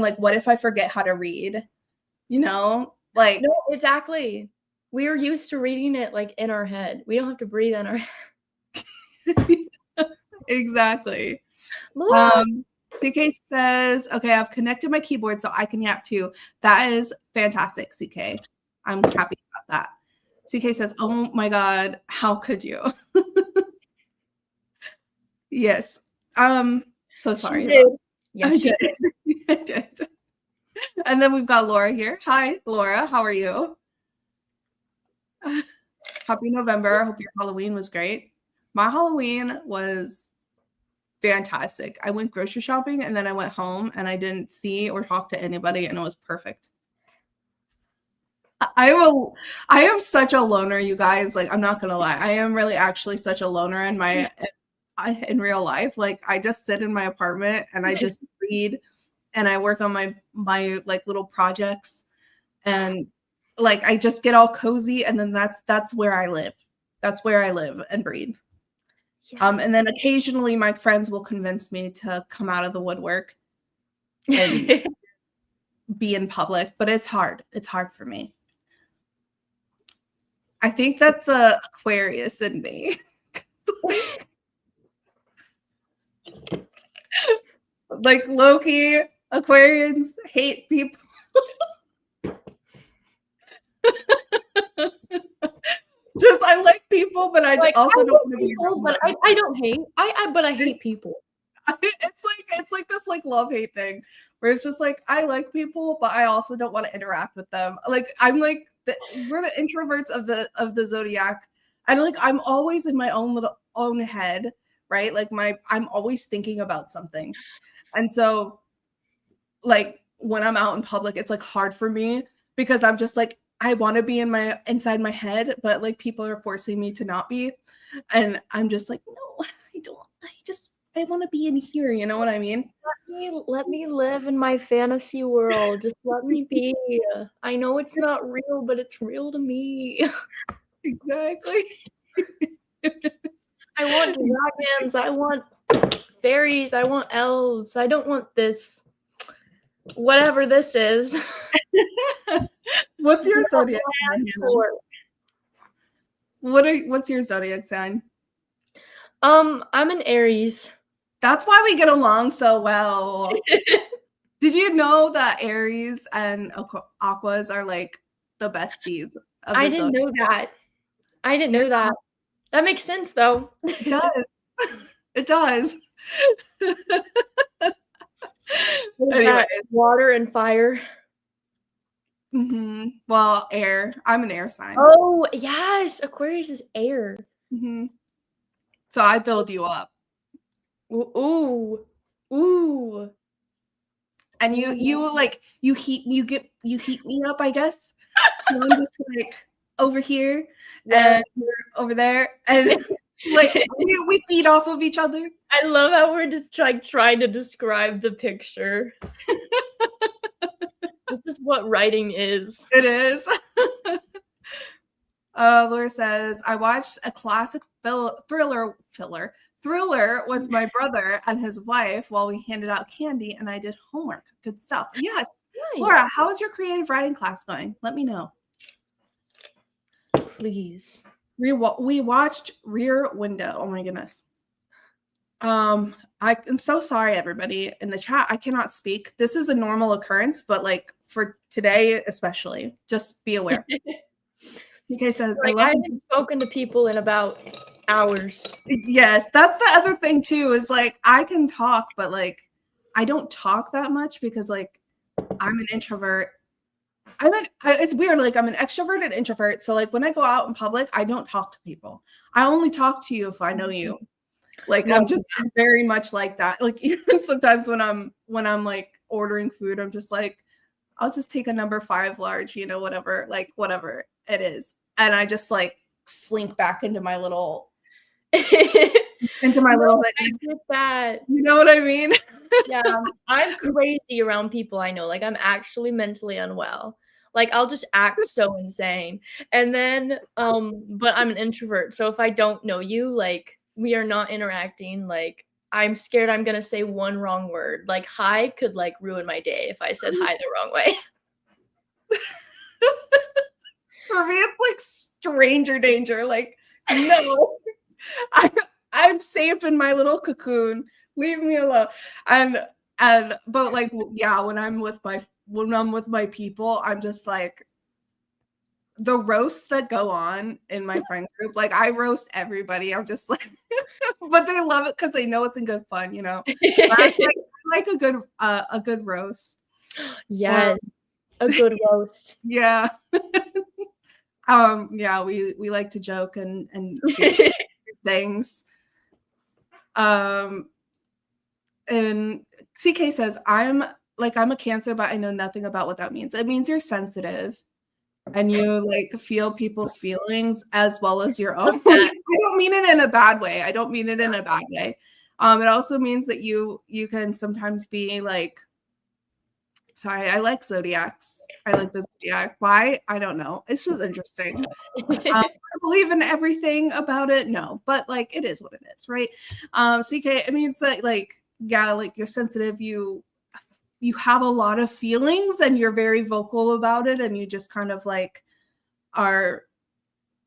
like what if I forget how to read? You know, like no, exactly. We're used to reading it like in our head. We don't have to breathe in our head. Exactly. CK says, okay, I've connected my keyboard so I can yap too. That is fantastic, CK. I'm happy about that. CK says, oh my God, how could you? Yes. So sorry. She did. Yes, I did. I did. And then we've got Laura here. Hi, Laura. How are you? Happy November. I hope your Halloween was great. My Halloween was fantastic. I went grocery shopping and then I went home and I didn't see or talk to anybody and it was perfect. I am such a loner, you guys. Like, I'm not gonna lie. I am really actually such a loner in real life. Like, I just sit in my apartment and I just read and I work on my like little projects and like I just get all cozy and then that's where I live. That's where I live and breathe. Yes. And then occasionally my friends will convince me to come out of the woodwork and be in public, but it's hard. It's hard for me. I think that's the Aquarius in me. Like Loki, Aquarians hate people. Just I like people, but I like, also don't want to be people, but I don't hate. But I hate people. It's like this like love-hate thing where it's just like I like people, but I also don't want to interact with them. Like I'm like we're the introverts of the zodiac, and like I'm always in my own head, right? Like I'm always thinking about something, and so like when I'm out in public, it's like hard for me because I'm just like I want to be inside my head, but like people are forcing me to not be, and I'm just like no, I don't. I want to be in here. You know what I mean? Let me live in my fantasy world. Just let me be. I know it's not real, but it's real to me. Exactly. I want dragons. I want fairies. I want elves. I don't want this. Whatever this is. What's your zodiac sign? What's your zodiac sign? I'm an Aries. That's why we get along so well. Did you know that Aries and Aquas are like the besties? I didn't know that. I didn't know that. That makes sense, though. It does. It does. Anyway, water and fire. Well, air. I'm an air sign. Oh, yes, Aquarius is air. So I build you up. Ooh, ooh. And you heat me up, I guess. So I'm just like over here Yeah. and you're over there, and like we feed off of each other. I love how we're just trying to describe the picture. This is what writing is. It is. Laura says, I watched a classic thriller with my brother and his wife while we handed out candy and I did homework. Good stuff. Yes. Nice. Laura, how is your creative writing class going? Let me know. Please. We watched Rear Window. Oh my goodness. I am so sorry, everybody in the chat. I cannot speak. This is a normal occurrence, but like for today, especially, just be aware. CK says, Like, I haven't spoken to people in about hours. Yes, that's the other thing too, is like I can talk, but like I don't talk that much because like I'm an introvert. It's weird, like I'm an extroverted introvert. So like when I go out in public, I don't talk to people. I only talk to you if I know you. Like I'm just very much like that. Like even sometimes when I'm like ordering food, I'm just like, I'll just take a number 5 large, whatever it is. And I just like slink back into my little I get that. You know what I mean? Yeah, I'm crazy around people I know. Like I'm actually mentally unwell. Like I'll just act so insane. And then but I'm an introvert. So if I don't know you, like we are not interacting, like I'm scared I'm going to say one wrong word. Like hi could like ruin my day if I said hi the wrong way. For me it's like stranger danger. Like no. I'm safe in my little cocoon. Leave me alone. But like yeah, when I'm with my people, I'm just like the roasts that go on in my friend group, like I roast everybody. I'm just like but they love it because they know it's in good fun, I like a good roast. Yes. A good roast. Yeah. Yeah, we like to joke and things. And CK says, I'm a Cancer, but I know nothing about what that means. It means you're sensitive and you like feel people's feelings as well as your own. I don't mean it in a bad way. It also means that you can sometimes be like, sorry, I like zodiacs. I like the zodiac. Why? I don't know. It's just interesting. I believe in everything about it. No, but like it is what it is, right? CK, it means that like, yeah, like you're sensitive, you have a lot of feelings and you're very vocal about it, and you just kind of like are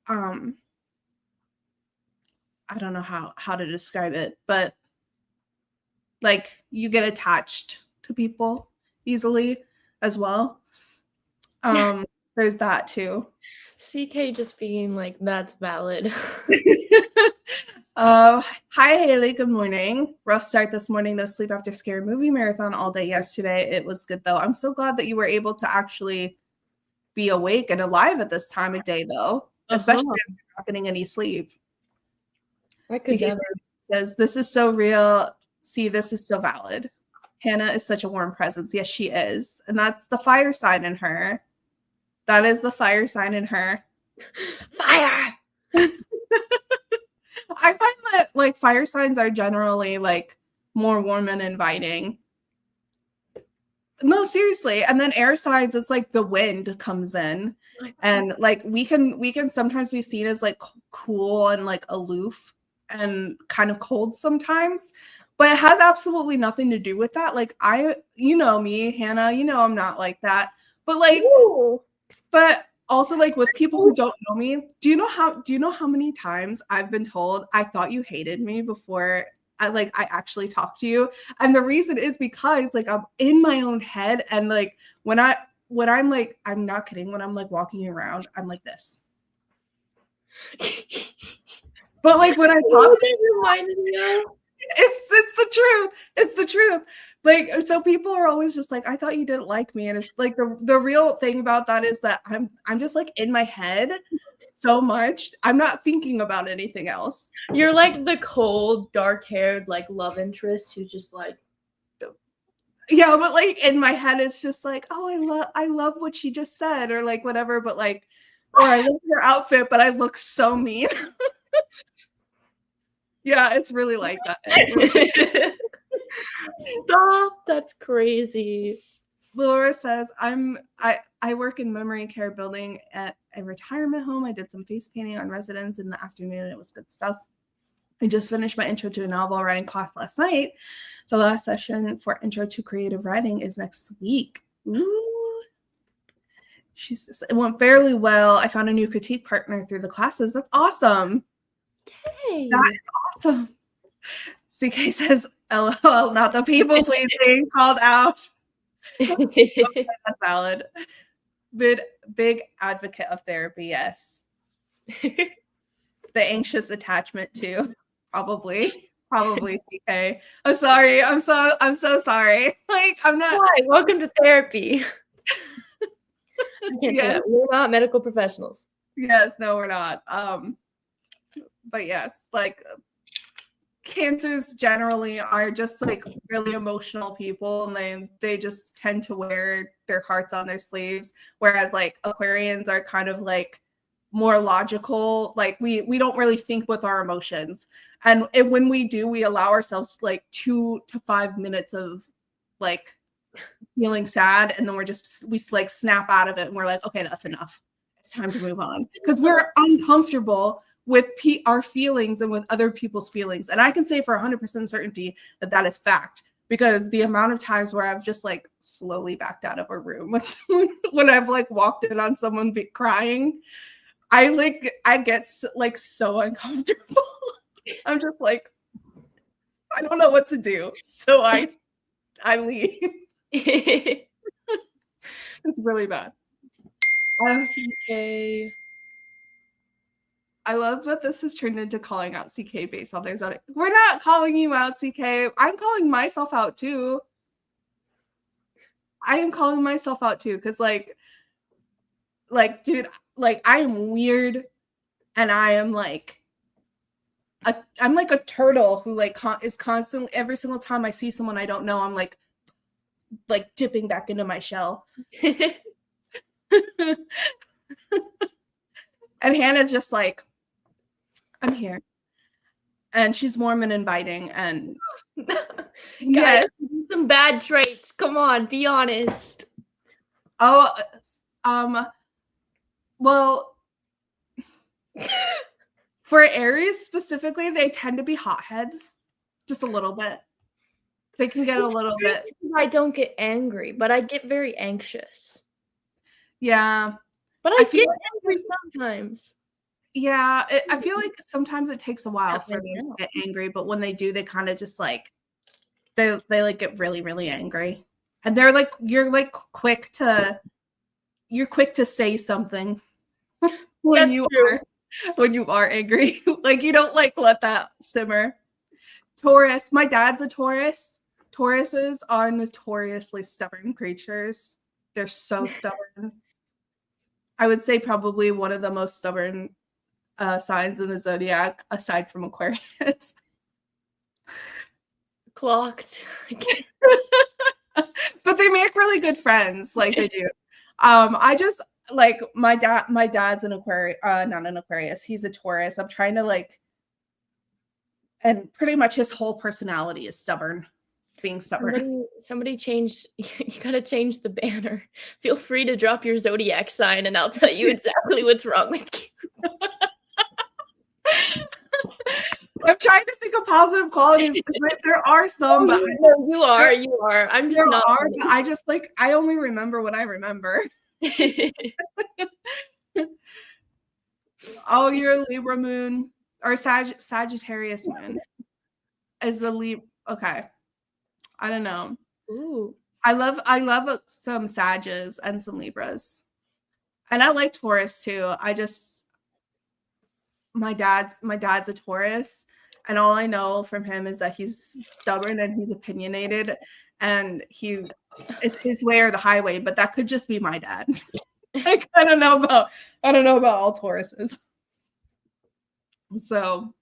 I don't know how to describe it, but like you get attached to people easily as well. There's that too. CK just being like, that's valid. Hi Haley, good morning. Rough start this morning, no sleep after scary movie marathon all day yesterday. It was good though. I'm so glad that you were able to actually be awake and alive at this time of day though, especially if you're not getting any sleep. I could never. Says, this is so real. See, this is so valid. Hannah is such a warm presence. Yes, she is. And that's the fire sign in her. That is the fire sign in her. Fire! I find that like fire signs are generally like more warm and inviting. No, seriously. And then air signs, it's like the wind comes in, and like we can sometimes be seen as like cool and like aloof and kind of cold sometimes, but it has absolutely nothing to do with that. Like you know me, Hannah, I'm not like that. But like Ooh. But also like with people who don't know me, do you know how many times I've been told I thought you hated me before I actually talk to you? And the reason is because like I'm in my own head, and like when I'm like, I'm not kidding, when I'm like walking around, I'm like this. But like when I talk to you, It's the truth. It's the truth. Like, so people are always just like, I thought you didn't like me. And it's like the real thing about that is that I'm just like in my head so much. I'm not thinking about anything else. You're like the cold, dark-haired, like love interest who just like Yeah, but like in my head, it's just like, oh, I love what she just said, or like whatever, but like, or I love her outfit, but I look so mean. Yeah, it's really like that. It's Stop. That's crazy. Laura says, I work in memory care building at a retirement home. I did some face painting on residents in the afternoon. It was good stuff. I just finished my intro to a novel writing class last night. The last session for intro to creative writing is next week. Ooh. It went fairly well. I found a new critique partner through the classes. That's awesome. Hey. That is awesome. CK says, LOL, not the people pleasing called out. Okay, that's valid. Big advocate of therapy, yes. The anxious attachment too. Probably CK. I'm sorry. I'm so sorry. Like, I'm not. Hi, welcome to therapy. I can't say Yes. that. We're not medical professionals. Yes, no, we're not. But yes, like cancers generally are just like really emotional people, and they just tend to wear their hearts on their sleeves, whereas like Aquarians are kind of like more logical. Like we don't really think with our emotions, and when we do, we allow ourselves like 2 to 5 minutes of like feeling sad, and then we like snap out of it, and we're like, okay, that's enough, it's time to move on, because we're uncomfortable with our feelings and with other people's feelings. And I can say for 100% certainty that that is fact, because the amount of times where I've just like slowly backed out of a room when I've like walked in on someone crying, I get like so uncomfortable. I'm just like, I don't know what to do, so I leave. It's really bad. CK. I love that this has turned into calling out CK based on their zodiac. We're not calling you out, CK. I'm calling myself out too. I am calling myself out too, because like, dude, like I am weird, and I am like, I'm like a turtle who like is constantly, every single time I see someone I don't know, I'm like dipping back into my shell. And Hannah's just like, I'm here. And she's warm and inviting, and Guys, some bad traits. Come on, be honest. Oh, well, for Aries specifically, they tend to be hotheads, just a little bit. They can get a little bit. I don't get angry, but I get very anxious. Yeah. But I get angry sometimes. Yeah, I feel like sometimes it takes a while for them to get angry, but when they do, they kind of just like, they like get really, really angry. And they're like, you're quick to say something when you are angry. Like, you don't like let that simmer. Taurus, my dad's a Taurus. Tauruses are notoriously stubborn creatures. They're so stubborn. I would say probably one of the most stubborn signs in the zodiac, aside from Aquarius. Clocked. But they make really good friends, like they do. I just like my dad's an Aquarius, not an Aquarius. He's a Taurus. I'm trying to like, and pretty much his whole personality is stubborn. Being stubborn. Somebody changed. You gotta change the banner. Feel free to drop your zodiac sign, and I'll tell you exactly what's wrong with you. I'm trying to think of positive qualities, because there are some, but no, you are. I'm just not. But I just like, I only remember what I remember. Oh, you're a Libra moon or Sagittarius moon is the Libra. Okay. I don't know. Ooh. I love some Sages and some Libras. And I like Taurus too. I just, my dad's a Taurus, And all I know from him is that he's stubborn and he's opinionated, and it's his way or the highway. But that could just be my dad. Like, I don't know about all Tauruses. So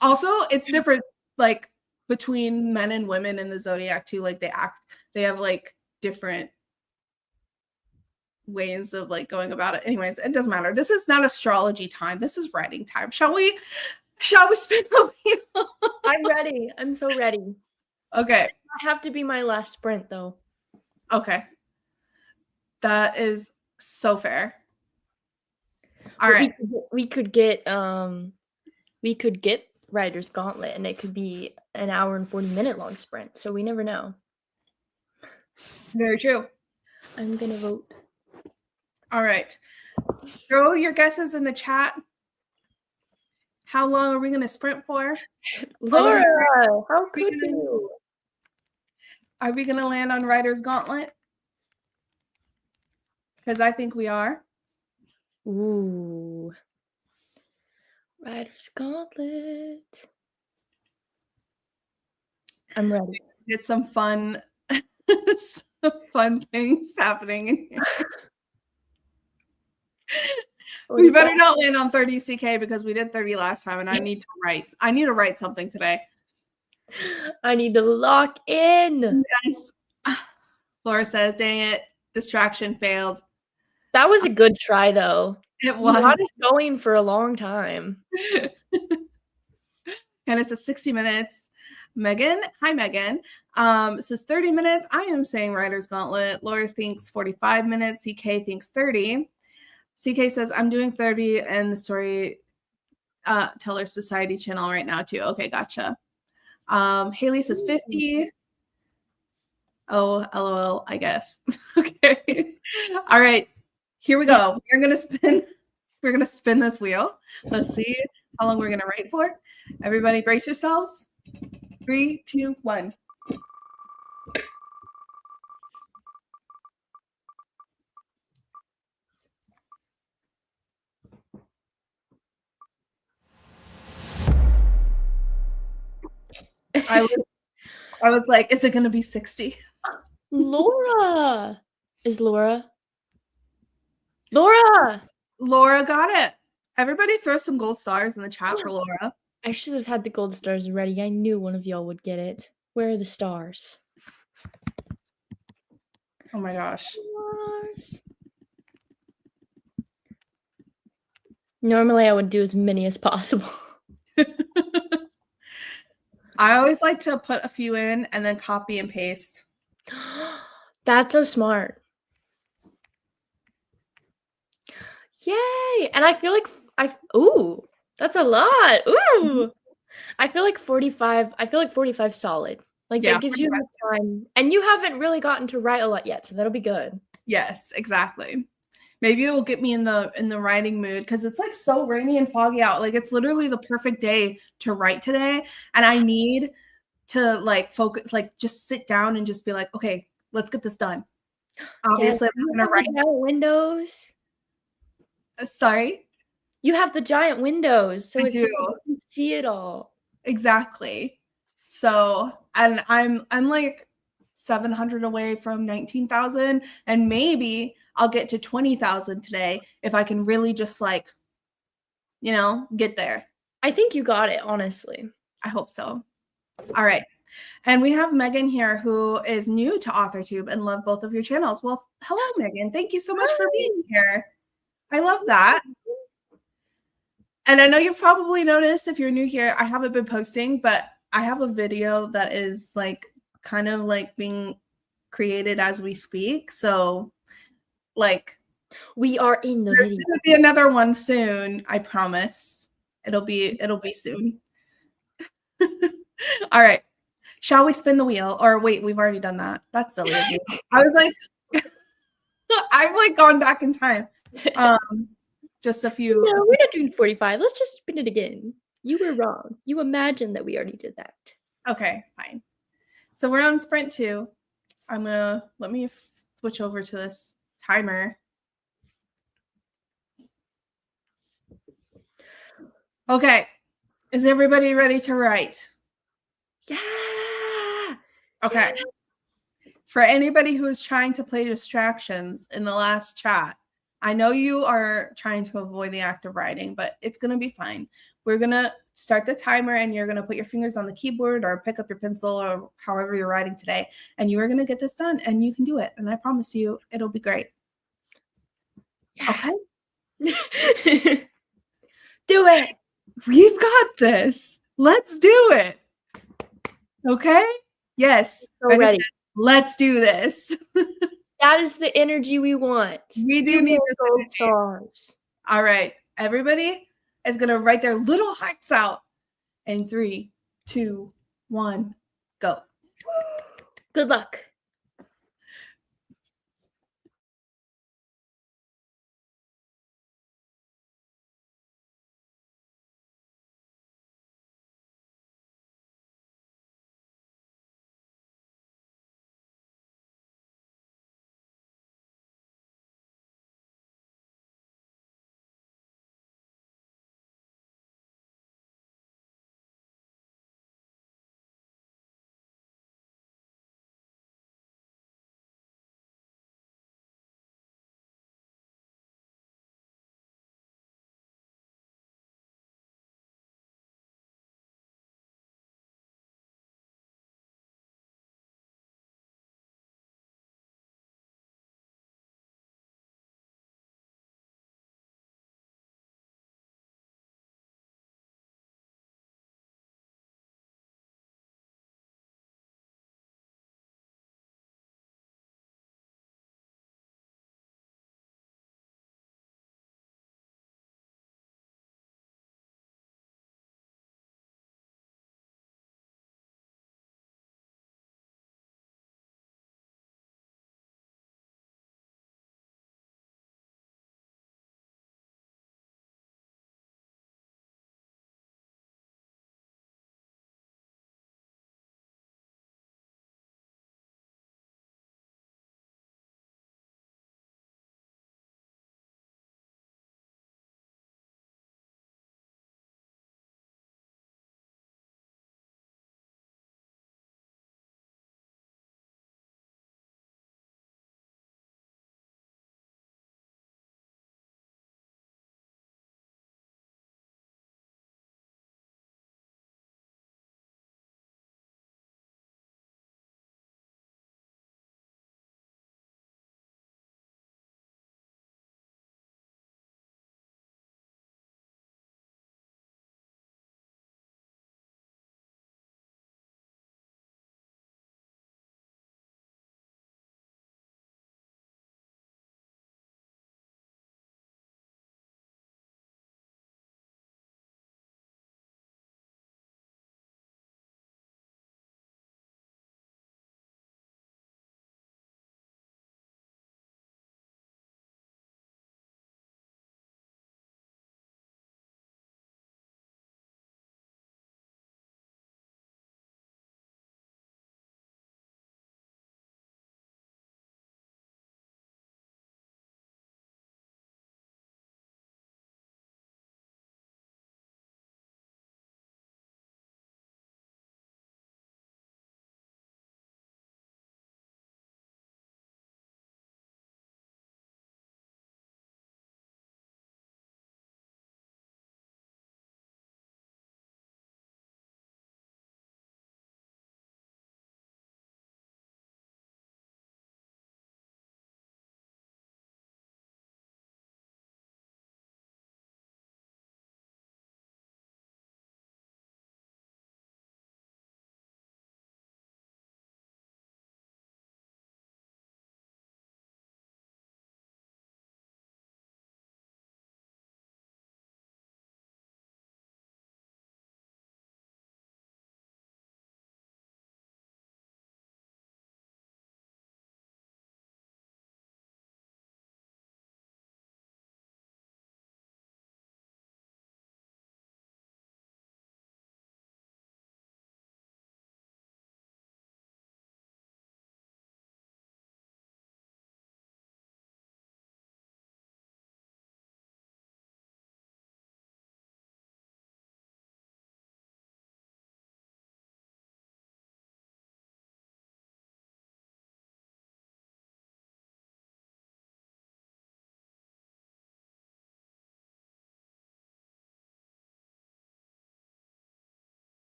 also it's different, like between men and women in the zodiac too. Like they have like different ways of like going about it. Anyways, it doesn't matter. This is not astrology time. This is writing time. Shall we spin the wheel? I'm ready. I'm so ready. Okay. I have to be my last sprint though. Okay. That is so fair. All But right. we could get Writer's Gauntlet, and it could be an hour and 40-minute long sprint. So we never know. Very true. I'm gonna vote. All right. Throw your guesses in the chat. How long are we going to sprint for? Laura, how could you? Are we going to land on Writer's Gauntlet? Because I think we are. Ooh. Writer's Gauntlet. I'm ready. Get some fun things happening in here. We better not land on 30 CK because we did 30 last time, and I need to write something today. I need to lock in. Yes. Laura says, dang it, distraction failed. That was a good try though. It was. You had it going for a long time. And it's a 60 minutes. Megan, hi Megan. Says 30 minutes. I am saying Writer's Gauntlet. Laura thinks 45 minutes. CK thinks 30. CK says, I'm doing 30 and the Storyteller Society channel right now too. Okay, gotcha. Haley says 50. Oh, LOL, I guess. Okay. All right. Here we go. We're gonna spin this wheel. Let's see how long we're gonna write for. Everybody brace yourselves. 3, 2, 1. I was like, is it gonna be 60? Laura. Is Laura? Laura! Laura got it. Everybody throw some gold stars in the chat for Laura. I should have had the gold stars ready. I knew one of y'all would get it. Where are the stars? Oh my gosh. Stars. Normally I would do as many as possible. I always like to put a few in and then copy and paste. That's so smart. Yay! And I feel like ooh, that's a lot. Ooh. I feel like 45 solid. Like Yeah, that gives you enough time. And you haven't really gotten to write a lot yet, so that'll be good. Yes, exactly. Maybe it will get me in the writing mood because it's like so rainy and foggy out. Like it's literally the perfect day to write today. And I need to like focus, like just sit down and just be like, okay, let's get this done. Obviously, Yes, I'm gonna write. giant windows. Sorry? You have the giant windows, so I it's do. just, you can see it all. Exactly. So, and I'm like 700 away from 19,000, and maybe I'll get to 20,000 today if I can really just like, get there. I think you got it, honestly. I hope so. All right. And we have Megan here who is new to AuthorTube and love both of your channels. Well, hello, Megan. Thank you so much for being here. I love that. And I know you've probably noticed if you're new here, I haven't been posting, but I have a video that is like kind of like being created as we speak. So like we are in the there's video. gonna be another one soon, I promise. It'll be soon. All right. Shall we spin the wheel? Or wait, we've already done that. That's silly of me. I was like, I've like gone back in time. Just a few. No, we're not doing 45. Let's just spin it again. You were wrong. You imagined that we already did that. Okay, fine. So we're on sprint 2. Let me switch over to this timer. Okay. Is everybody ready to write? Yeah. Okay. Yeah. For anybody who is trying to play distractions in the last chat, I know you are trying to avoid the act of writing, but it's going to be fine. We're going to start the timer and you're going to put your fingers on the keyboard or pick up your pencil or however you're writing today. And you are going to get this done and you can do it. And I promise you, it'll be great. Yeah. Okay? Do it. We've got this. Let's do it. Okay? Yes. So Like I ready. said, let's do this. That is the energy we want. We do You need want this gold energy. stars. All right. Everybody is going to write their little hearts out in 3, 2, 1, go. Good luck.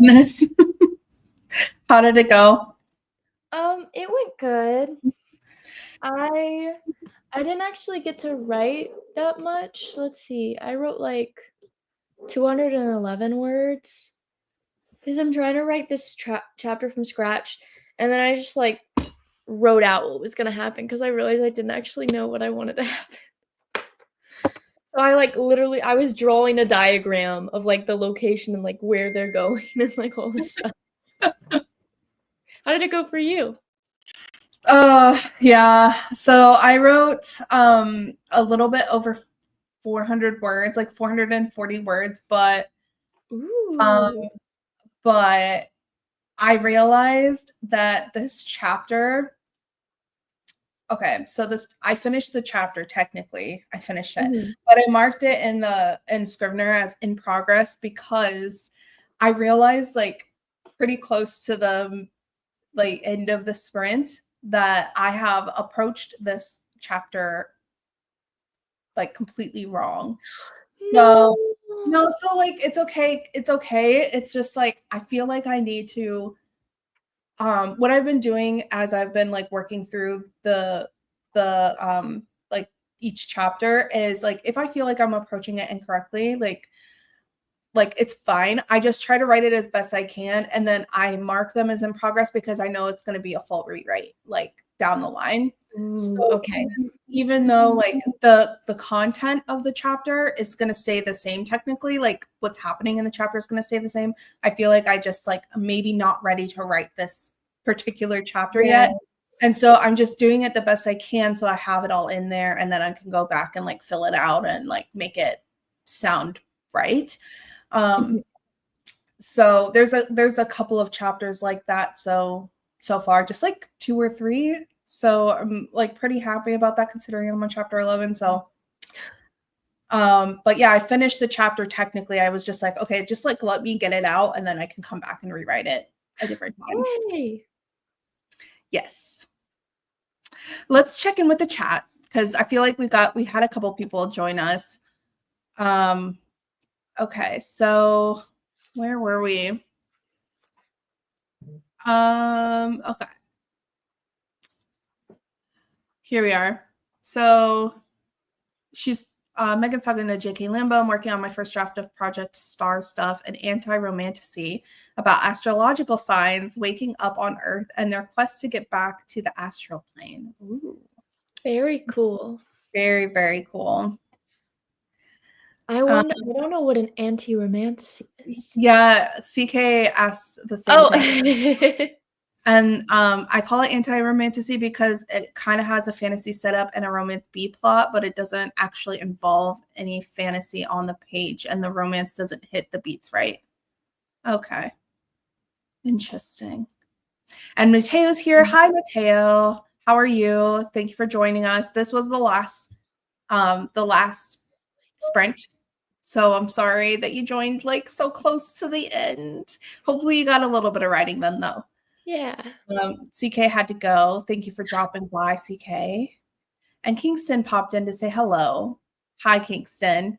Goodness. How did it go? It went good. I didn't actually get to write that much. Let's see. I wrote like 211 words because I'm trying to write this chapter from scratch, and then I just like wrote out what was gonna happen because I realized I didn't actually know what I wanted to happen. So I like literally I was drawing a diagram of like the location and like where they're going and like all this stuff. How did it go for you? Yeah. So I wrote a little bit over 400 words, like 440 words, but um Ooh. but I realized that this chapter, okay, so this I finished the chapter technically. I finished it, Mhm. but I marked it in Scrivener as in progress because I realized like pretty close to the like end of the sprint that I have approached this chapter like completely wrong. No. So no, so like it's okay. It's okay. It's just like I feel like I need to what I've been doing as I've been like working through the like each chapter is like if I feel like I'm approaching it incorrectly, like it's fine. I just try to write it as best I can and then I mark them as in progress because I know it's going to be a full rewrite like down the line. So Ooh, okay. even though like the content of the chapter is going to stay the same technically, like what's happening in the chapter is going to stay the same, I feel like I just like maybe not ready to write this particular chapter Yeah. yet. And so I'm just doing it the best I can so I have it all in there and then I can go back and like fill it out and like make it sound right. Um, Mhm. so there's a couple of chapters like that so far, just like 2 or 3. So I'm like pretty happy about that considering I'm on chapter 11. So but yeah, I finished the chapter technically. I was just like, okay, just like let me get it out and then I can come back and rewrite it a different time. Yay. Yes. Let's check in with the chat because I feel like we had a couple people join us. Um okay, so where were we? Okay. Here we are. So she's Megan's talking to J.K. Limbo. I'm working on my first draft of Project Star stuff, an anti-romantasy about astrological signs waking up on Earth and their quest to get back to the astral plane. Ooh, Very cool. very, very cool. I Um, wonder I don't know what an anti-romantasy is. yeah, CK asked the same Oh. question. And I call it anti-romantasy because it kind of has a fantasy setup and a romance B plot, but it doesn't actually involve any fantasy on the page, and the romance doesn't hit the beats right. Okay. Interesting. And Mateo's here. Hi, Mateo. How are you? Thank you for joining us. This was the last sprint. So I'm sorry that you joined like so close to the end. Hopefully you got a little bit of writing done though. Yeah. CK had to go. Thank you for dropping by, CK. And Kingston popped in to say hello. Hi, Kingston.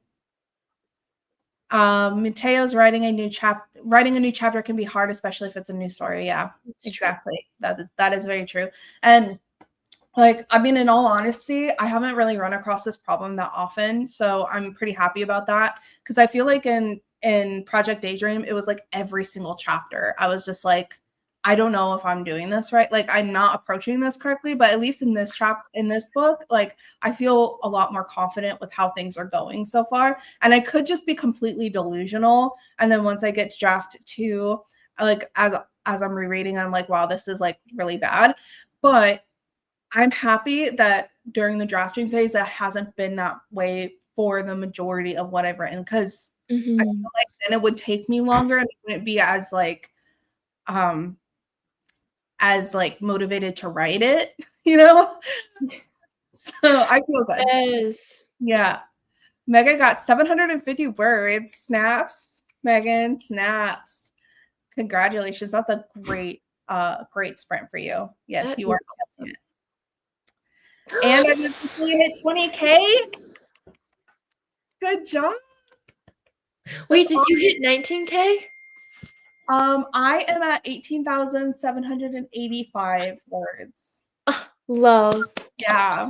Mateo's writing a new chapter can be hard, especially if it's a new story. Yeah, It's exactly. That is very true. And like, I mean, in all honesty, I haven't really run across this problem that often, so I'm pretty happy about that because I feel like in Project Daydream, it was like every single chapter. I was just like, I don't know if I'm doing this right. Like, I'm not approaching this correctly, but at least in this book, like I feel a lot more confident with how things are going so far. And I could just be completely delusional. And then once I get to draft 2, like as I'm rereading, I'm like, wow, this is like really bad. But I'm happy that during the drafting phase, that hasn't been that way for the majority of what I've written because I Mhm. feel like then it would take me longer and it wouldn't be um as like motivated to write it, you know? So I feel good. Yes. Yeah. Megan got 750 words. Snaps. Megan, snaps. Congratulations. That's a great sprint for you. Yes, That you is are. awesome. And I've officially hit 20K. Good job. Wait, That's did awesome. you hit 19K? I am at 18,785 words. Love. Yeah.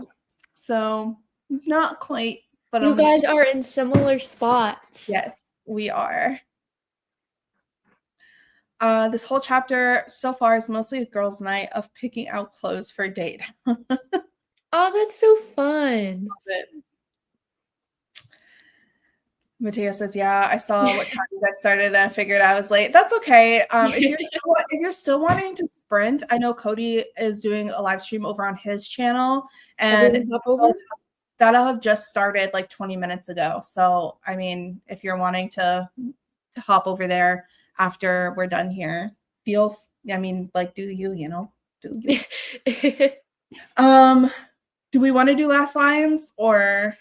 So not quite, but You guys are in similar spots. yes, we are. This whole chapter so far is mostly a girls' night of picking out clothes for a date. Oh, that's so fun. Mateo says, "Yeah, I saw what time you guys started, and I figured I was late. That's okay. If you're still wanting to sprint, I know Cody is doing a live stream over on his channel, and Everyone hop over? that'll have just started like 20 minutes ago. So, I mean, if you're wanting to hop over there after we're done here, I mean, like, do you, do you. Do we want to do last lines or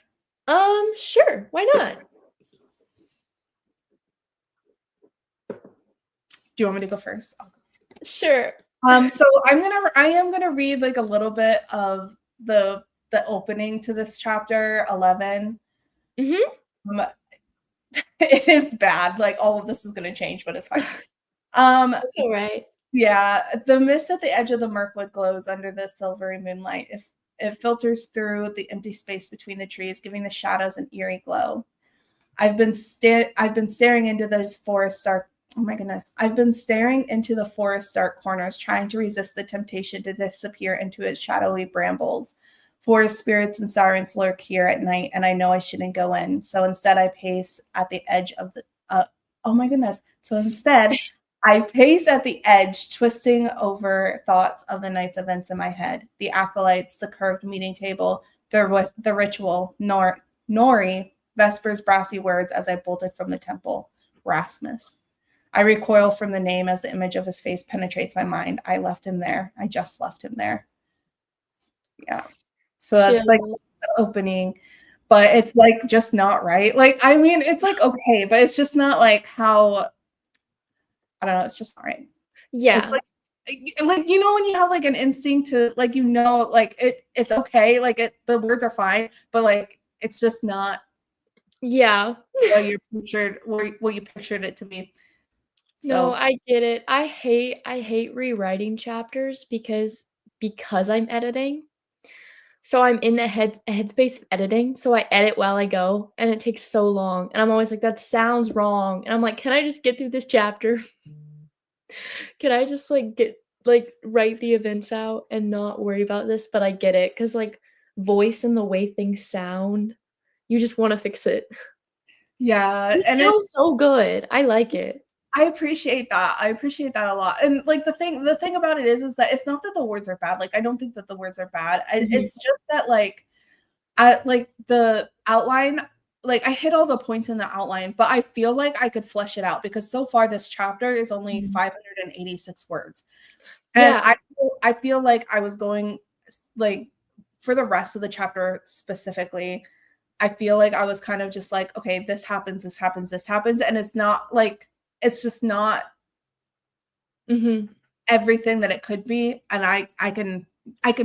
Sure. Why not? do you want me to go first? I'll go. Sure. So I am gonna read like a little bit of the opening to this chapter 11. Mm-hmm. It is bad. Like all of this is gonna change, but it's fine. That's all right. Yeah, the mist at the edge of the Mirkwood glows under the silvery moonlight. If it filters through the empty space between the trees, giving the shadows an eerie glow. I've been staring into those forest dark. Oh my goodness! I've been staring into the forest dark corners, trying to resist the temptation to disappear into its shadowy brambles. Forest spirits and sirens lurk here at night, and I know I shouldn't go in. So instead, I pace at the edge of the. Oh my goodness! So instead, I pace at the edge, twisting over thoughts of the night's events in my head. The acolytes, the curved meeting table, the ritual, Nori, Vesper's brassy words as I bolted from the temple. Rasmus. I recoil from the name as the image of his face penetrates my mind. I left him there. I just left him there. Yeah. So that's like the opening, but it's like just not right. Like, I mean, it's like okay, but it's just not like how I don't know, it's just not right. Yeah. It's like when you have like an instinct to like like it's okay, like the words are fine, but like it's just not Yeah. what you pictured it to be. No, So I get it. I hate rewriting chapters because I'm editing. So I'm in the headspace of editing, so I edit while I go, and it takes so long, and I'm always like, "That sounds wrong," and I'm like, "Can I just get through this chapter? Can I just, write the events out and not worry about this?" But I get it, cause like, voice and the way things sound, you just wanna fix it. yeah, It and sounds so good. I like it. I appreciate that. I appreciate that a lot. And like the thing about it is that it's not that the words are bad. Like I don't think that the words are bad. Mhm. It's just that like the outline, like I hit all the points in the outline, but I feel like I could flesh it out because so far this chapter is only Mhm. 586 words. And Yeah. I feel like I was going like for the rest of the chapter specifically, I feel like I was kind of just like, okay, this happens, this happens, this happens. And it's not like it's just not Mhm. everything that it could be. And I can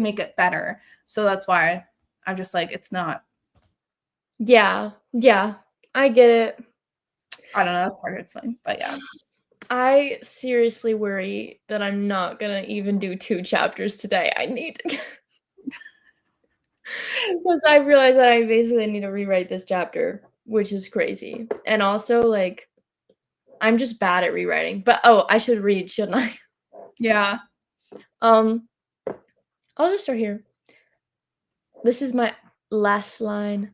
make it better. So that's why I'm just like, it's not, Yeah. Yeah. I get it. I don't know, that's harder to explain. But yeah. I seriously worry that I'm not gonna even do 2 chapters today. I need to because I realize that I basically need to rewrite this chapter, which is crazy. And also, like, I'm just bad at rewriting. But oh, I should read, shouldn't I? Yeah. Um, I'll just start here. This is my last line.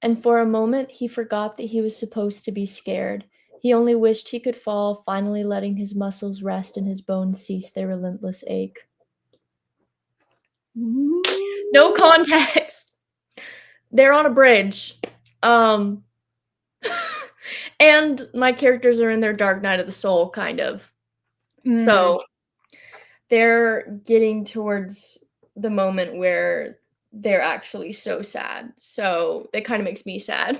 And for a moment, he forgot that he was supposed to be scared. He only wished he could fall, finally letting his muscles rest and his bones cease their relentless ache. No context. They're on a bridge. Um and my characters are in their dark night of the soul kind of. Mm. So they're getting towards the moment where they're actually so sad. So that kind of makes me sad.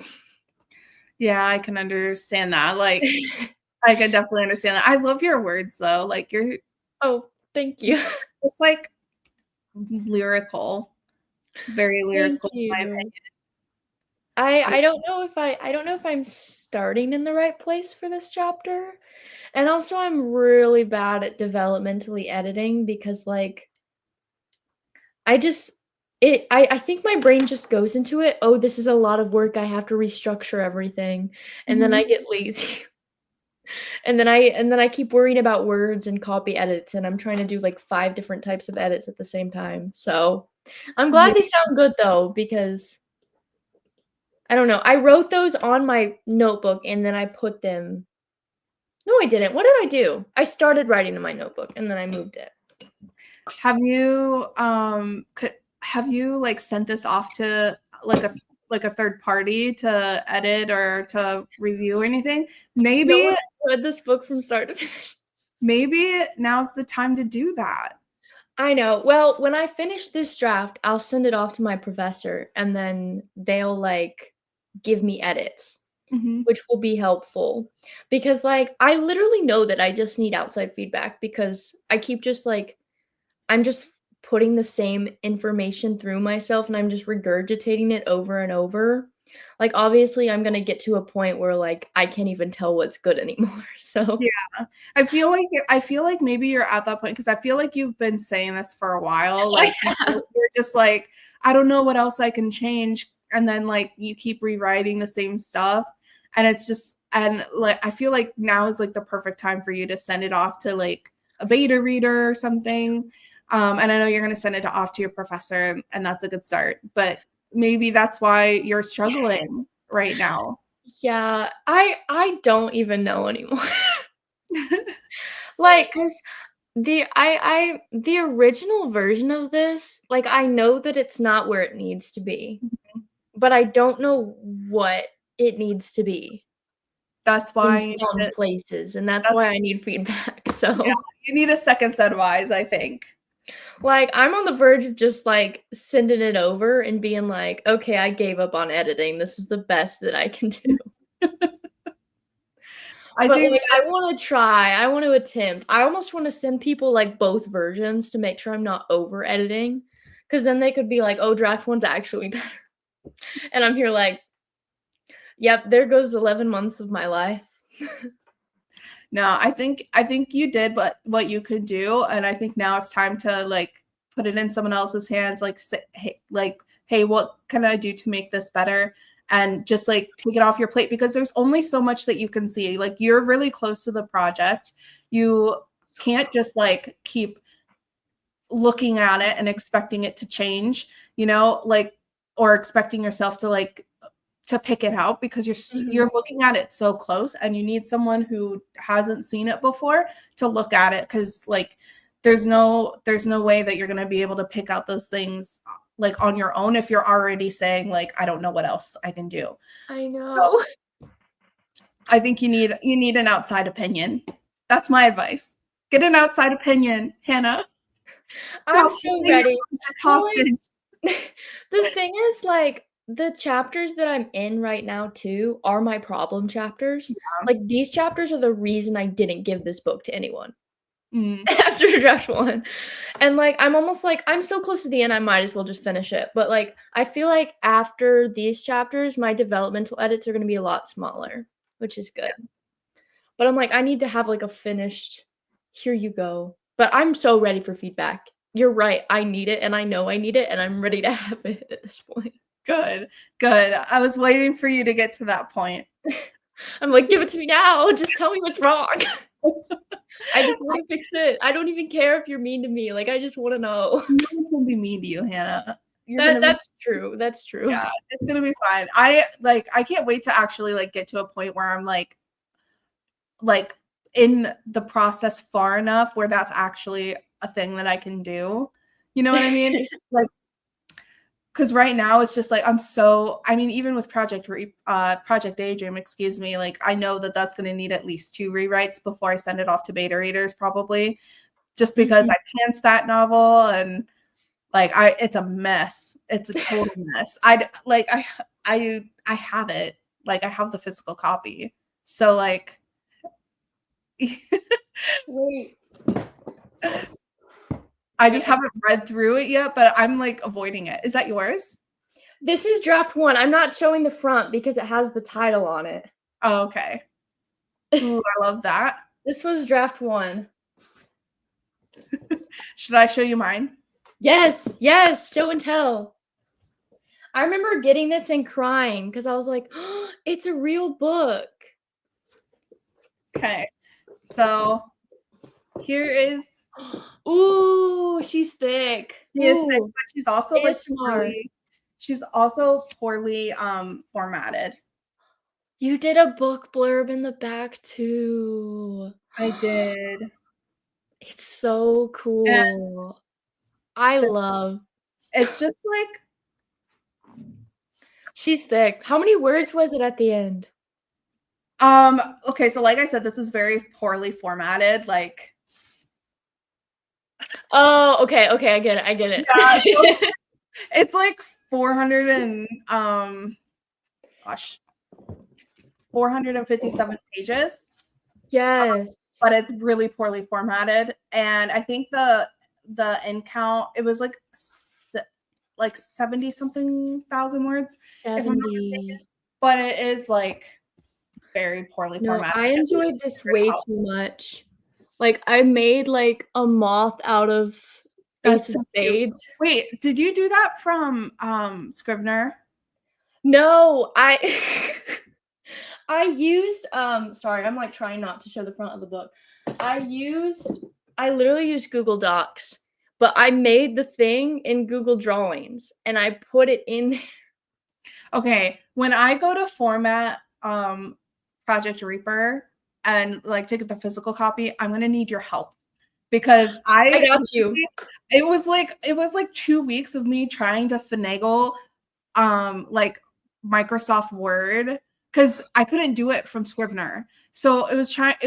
Yeah, I can understand that. Like I can definitely understand that. I love your words though. Like you're Oh, thank you. just like lyrical, very Thank lyrical in my you. opinion. I don't know if I'm starting in the right place for this chapter, And also I'm really bad at developmentally editing because, like, I just I think my brain just goes into it, "Oh, this is a lot of work, I have to restructure everything," and then I Mhm. get lazy. And then I keep worrying about words and copy edits, and I'm trying to do, like, 5 different types of edits at the same time, so I'm Yeah. glad they sound good, though, because I don't know, I wrote those on my notebook, and then I put them no, I didn't. What did I do? I started writing in my notebook, and then I moved it. Have you, like, sent this off to, like a third party to edit or to review or anything? No one Maybe has read this book from start to finish. maybe now's the time to do that. I know. Well, when I finish this draft, I'll send it off to my professor, and then they'll, like, give me edits, Mhm. which will be helpful. Because, like, I literally know that I just need outside feedback because I keep just, like I'm just putting the same information through myself, and I'm just regurgitating it over and over. Like, obviously, I'm gonna get to a point where, like, I can't even tell what's good anymore, so Yeah. I feel like maybe you're at that point because I feel like you've been saying this for a while, I like, have. you're just like, "I don't know what else I can change," and then, like, you keep rewriting the same stuff, and it's just and, like, I feel like now is, like, the perfect time for you to send it off to, like, a beta reader or something, and I know you're gonna send it off to your professor, and that's a good start, but maybe that's why you're struggling right now. Yeah, I don't even know anymore. Like, 'cause the original version of this, like, I know that it's not where it needs to be, but I don't know what it needs to be That's in why you need some it. places, and that's That's why I need feedback, Yeah, so, you need a second set of eyes, I think. like, I'm on the verge of just, like, sending it over and being like, "Okay, I gave up on editing, this is the best that I can do." I But, think like, that I wanna try, I want to attempt. I almost wanna send people, like, both versions to make sure I'm not over editing, because then they could be like, "Oh, draft one's actually better." And I'm here like, "Yep, there goes 11 months of my life." no, I think you did what you could do, and I think now it's time to, like, put it in someone else's hands, like, say, "Hey, what can I do to make this better?" And just, like, take it off your plate because there's only so much that you can see, like, you're really close to the project. You So can't close. just, like, keep looking at it and expecting it to change, you know, like, or expecting yourself to, like, to pick it out because Mhm. you're looking at it so close and you need someone who hasn't seen it before to look at it because, like, there's no way that you're going to be able to pick out those things like on your own if you're already saying like I don't know what else I can do. I So know. I think you need an outside opinion. That's my advice. Get an outside opinion, Hannah. I'm Stop so holding your ready. project Well, hostage. like, the thing is, like, the chapters that I'm in right now too are my problem chapters. Like, these chapters are the reason I didn't give this book to anyone Mm, after draft 1. And, like, I'm almost like, I'm so close to the end, I might as well just finish it. But, like, I feel like after these chapters, my developmental edits are gonna be a lot smaller, which is good. But I'm like, I need to have, like, a finished, "Here you go." But I'm so ready for feedback. You're right, I need it, and I know I need it, and I'm ready to have it at this point. good, good. I was waiting for you to get to that point. I'm like, "Give it to me now, just tell me what's wrong." I just wanna fix it. I don't even care if you're mean to me, like, I just wanna know. No one's gonna be mean to you, Hannah. You're That gonna be that's true, that's true. Yeah, it's gonna be fine. I can't wait to actually, like, get to a point where I'm, like, in the process far enough where that's actually a thing that I can do. You know what I mean? Like, because right now it's just, like, I mean, even with Project Daydream, excuse me, like, I know that that's gonna need at least 2 rewrites before I send it off to beta readers probably, just because Mhm. I pants that novel and like, I it's a mess. It's a total mess. I have it. Like, I have the physical copy. So, like Wait. I Wait, just haven't read through it yet, but I'm, like, avoiding it. Is that yours? this is draft 1, I'm not showing the front because it has the title on it. Oh, okay. Ooh, I love that. This was draft 1. Should I show you mine? Yes, yes, show and tell. I remember getting this and crying because I was like, oh, it's a real book. Okay. So here is Ooh, she's thick. she is thick, Ooh, but she's also like ASMR. she's also poorly formatted. You did a book blurb in the back too. I did. It's so And cool. I love. it's just like She's thick. How many words was it at the end? okay, so like I said, this is very poorly formatted. Like Oh, okay, okay, I get it, I get yeah, so it. it's like 400 and gosh, 457 pages, Yes. but it's really poorly formatted. And I think the end count, it was like 70 something thousand words, if I'm not mistaken. 70. But it is like very poorly No, formatted. I enjoyed this way too much. Like, I made, like, a moth out of Ace That's of so cute. Spades. Wait, did you do that from Scrivener? No, I I used, sorry, I'm, like, trying not to show the front of the book. I literally used Google Docs, but I made the thing in Google Drawings, and I put it in there. Okay, when I go to format Project Reaper and like to get the physical copy, I'm gonna need your help because I got you. it was like 2 weeks of me trying to finagle like Microsoft Word because I couldn't do it from Scrivener. So it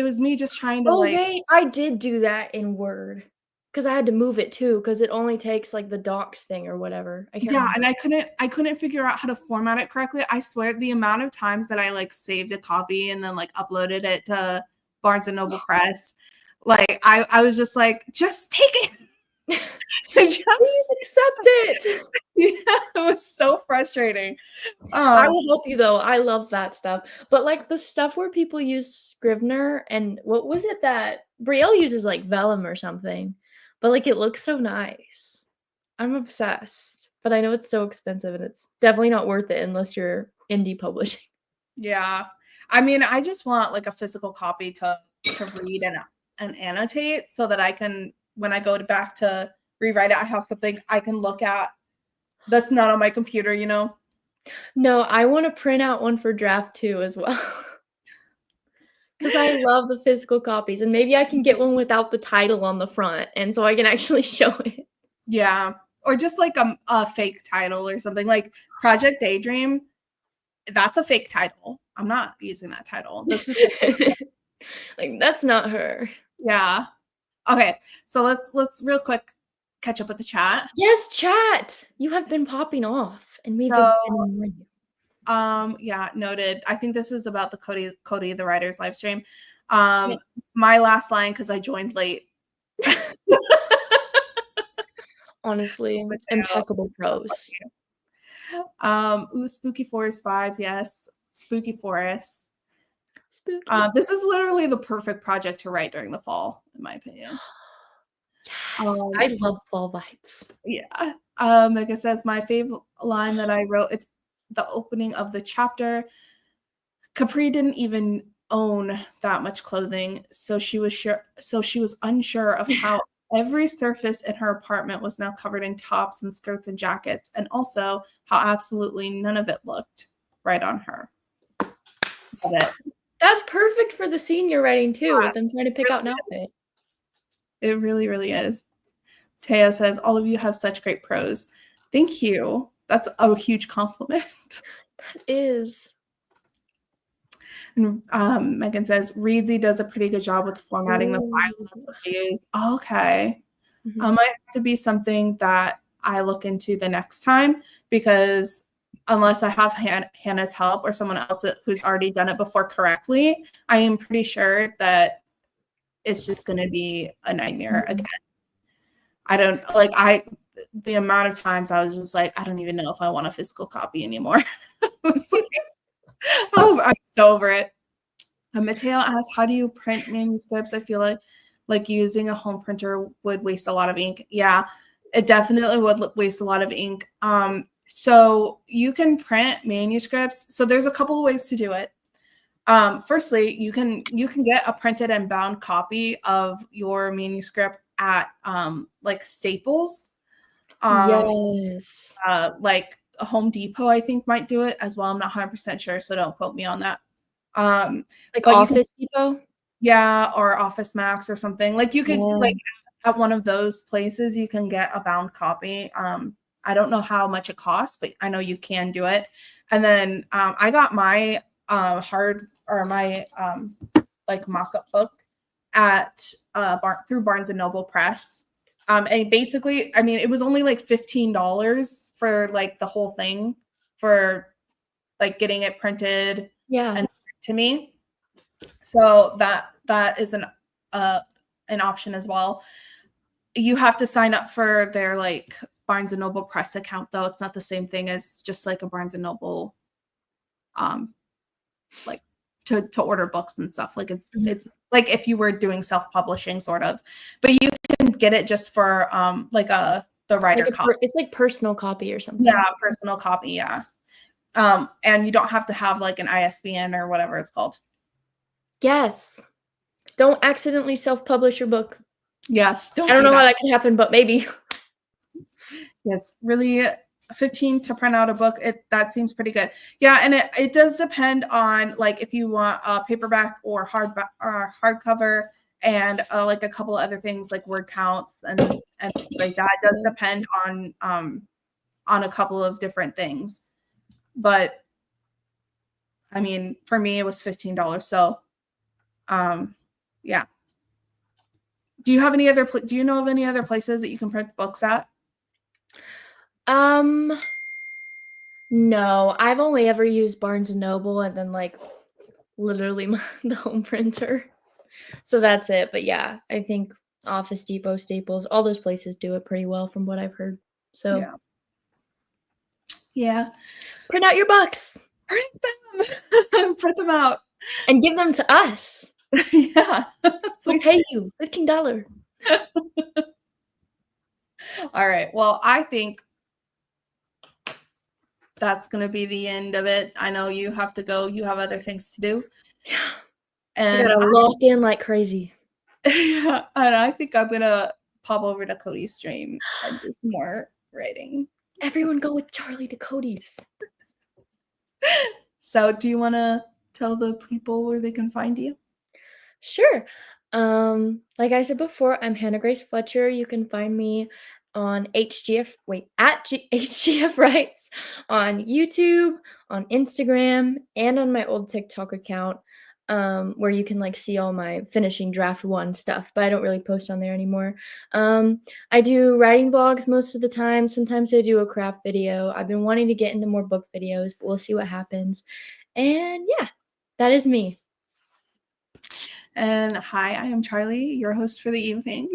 was me just trying to Oh, like wait, I did do that in Word, because I had to move it too, because it only takes, like, the docs thing or whatever. I can't yeah, remember. and I couldn't figure out how to format it correctly. I swear the amount of times that I like saved a copy and then like uploaded it to Barnes and Noble Press, like I was just like, just take it. Please Just accept it. yeah, it was so frustrating. I Um will help you though, I love that stuff, but, like, the stuff where people use Scrivener and what was it that Brielle uses, like, Vellum or something, but, like, it looks so nice. I'm obsessed, but I know it's so expensive and it's definitely not worth it unless you're indie publishing. yeah. I mean, I just want like a physical copy to read and annotate so that I can when I go back to rewrite it, I have something I can look at that's not on my computer, you know? No, I wanna print out one for draft 2 as well. 'Cause I love the physical copies, and maybe I can get one without the title on the front, and so I can actually show it. Yeah. Or just like a fake title or something like Project Daydream. That's a fake title. I'm not using that title. That's just Like, that's not her. yeah. Okay. So let's real quick catch up with the chat. Yes, chat! You have been popping off, and we've just been So ignoring you. yeah, noted. I think this is about the Cody the writer's live stream. Um Yes. my last line because I joined late. Honestly, Mateo. impeccable prose. Ooh, Spooky Forest vibes, yes. Spooky Forest. Spooky. This is literally the perfect project to write during the fall, in my opinion. Yes, I So love fall vibes. yeah. Like I says, my favorite line that I wrote, it's the opening of the chapter. Capri didn't even own that much clothing, so she was unsure of how every surface in her apartment was now covered in tops and skirts and jackets, and also how absolutely none of it looked right on her. Love it. That's perfect for the scene you're writing too, with them trying to pick out an outfit. It really, really is. Taya says, all of you have such great prose. Thank you. That's a huge compliment. That is. And Megan says, Reedsy does a pretty good job with formatting the Ooh. file. That's what they use. Okay. Mhm. Might have to be something that I look into the next time because unless I have Hannah's help or someone else who's already done it before correctly, I am pretty sure that it's just going to be a nightmare Mhm. again. The amount of times I was just like, I don't even know if I want a physical copy anymore. I was like, oh, I'm so over it. Mateo asks, how do you print manuscripts? I feel like using a home printer would waste a lot of ink. Yeah, it definitely would waste a lot of ink. So you can print manuscripts. So there's a couple of ways to do it. Firstly, you can get a printed and bound copy of your manuscript at like Staples. Yes. Like Home Depot, I think might do it as well. I'm not 100% sure, so don't quote me on that. Like But you can, Office Depot? yeah, or Office Max or something. Like you could Yeah. like at one of those places you can get a bound copy. I don't know how much it costs, but I know you can do it. And then I got my my like mock-up book at through Barnes and Noble Press. And basically, I mean, it was only like $15 for like the whole thing for like getting it printed Yeah. and sent to me. So that is an option as well. You have to sign up for their like Barnes and Noble Press account, though. It's not the same thing as just like a Barnes and Noble, like to order books and stuff. Like it's like if you were doing self-publishing sort of, but you can get it just for like the writer Like copy. it's like personal copy or something. Yeah, personal copy. Yeah. And you don't have to have like an ISBN or whatever it's called. Yes. Don't accidentally self-publish your book. Yes. I don't know how that can happen, but maybe. Yes, really 15 to print out a book. That seems pretty good. Yeah, and it does depend on like if you want a paperback or hardcover and like a couple of other things like word counts and things like that. It does depend on a couple of different things. But I mean, for me it was $15. So yeah. Do you know of any other places that you can print books at? No, I've only ever used Barnes and Noble and then like literally the home printer. So that's it. But yeah, I think Office Depot, Staples, all those places do it pretty well from what I've heard. So yeah. Print out your books. Print them. Print them out. And give them to us. Yeah. We'll pay you $15. All right. Well, I think that's going to be the end of it. I know you have to go. You have other things to do. Yeah. And I gotta log in like crazy. Yeah. And I think I'm going to pop over to Cody's stream and do some more writing. Everyone go with Charlie to Cody's. So do you want to tell the people where they can find you? Sure. Like I said before, I'm Hannah Grace Fletcher. You can find me on at HGF Writes on YouTube, on Instagram, and on my old TikTok account, where you can like see all my finishing draft 1 stuff, but I don't really post on there anymore. I do writing vlogs most of the time. Sometimes I do a craft video. I've been wanting to get into more book videos, but we'll see what happens. And yeah, that is me. And hi, I am Charlie, your host for the evening.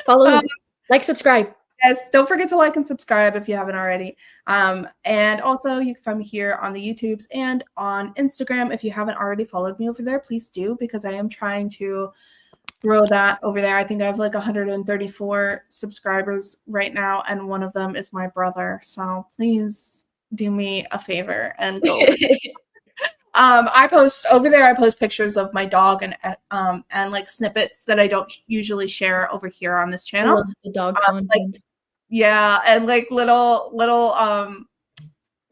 Follow me. Like, subscribe. Yes, don't forget to like and subscribe if you haven't already. And also you can find me here on the YouTubes and on Instagram. If you haven't already followed me over there, please do, because I am trying to grow that over there. I think I have like 134 subscribers right now, and one of them is my brother. So please do me a favor and go over there. I post over there. I post pictures of my dog and like snippets that I don't usually share over here on this channel. I love the dog content. Yeah, and like little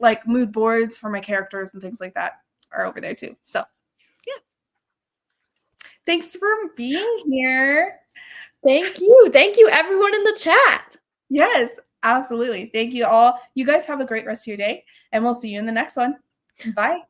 like mood boards for my characters and things like that are over there too. So yeah. Thanks for being here. Thank you. Thank you everyone in the chat. Yes, absolutely. Thank you all. You guys have a great rest of your day, and we'll see you in the next one. Bye.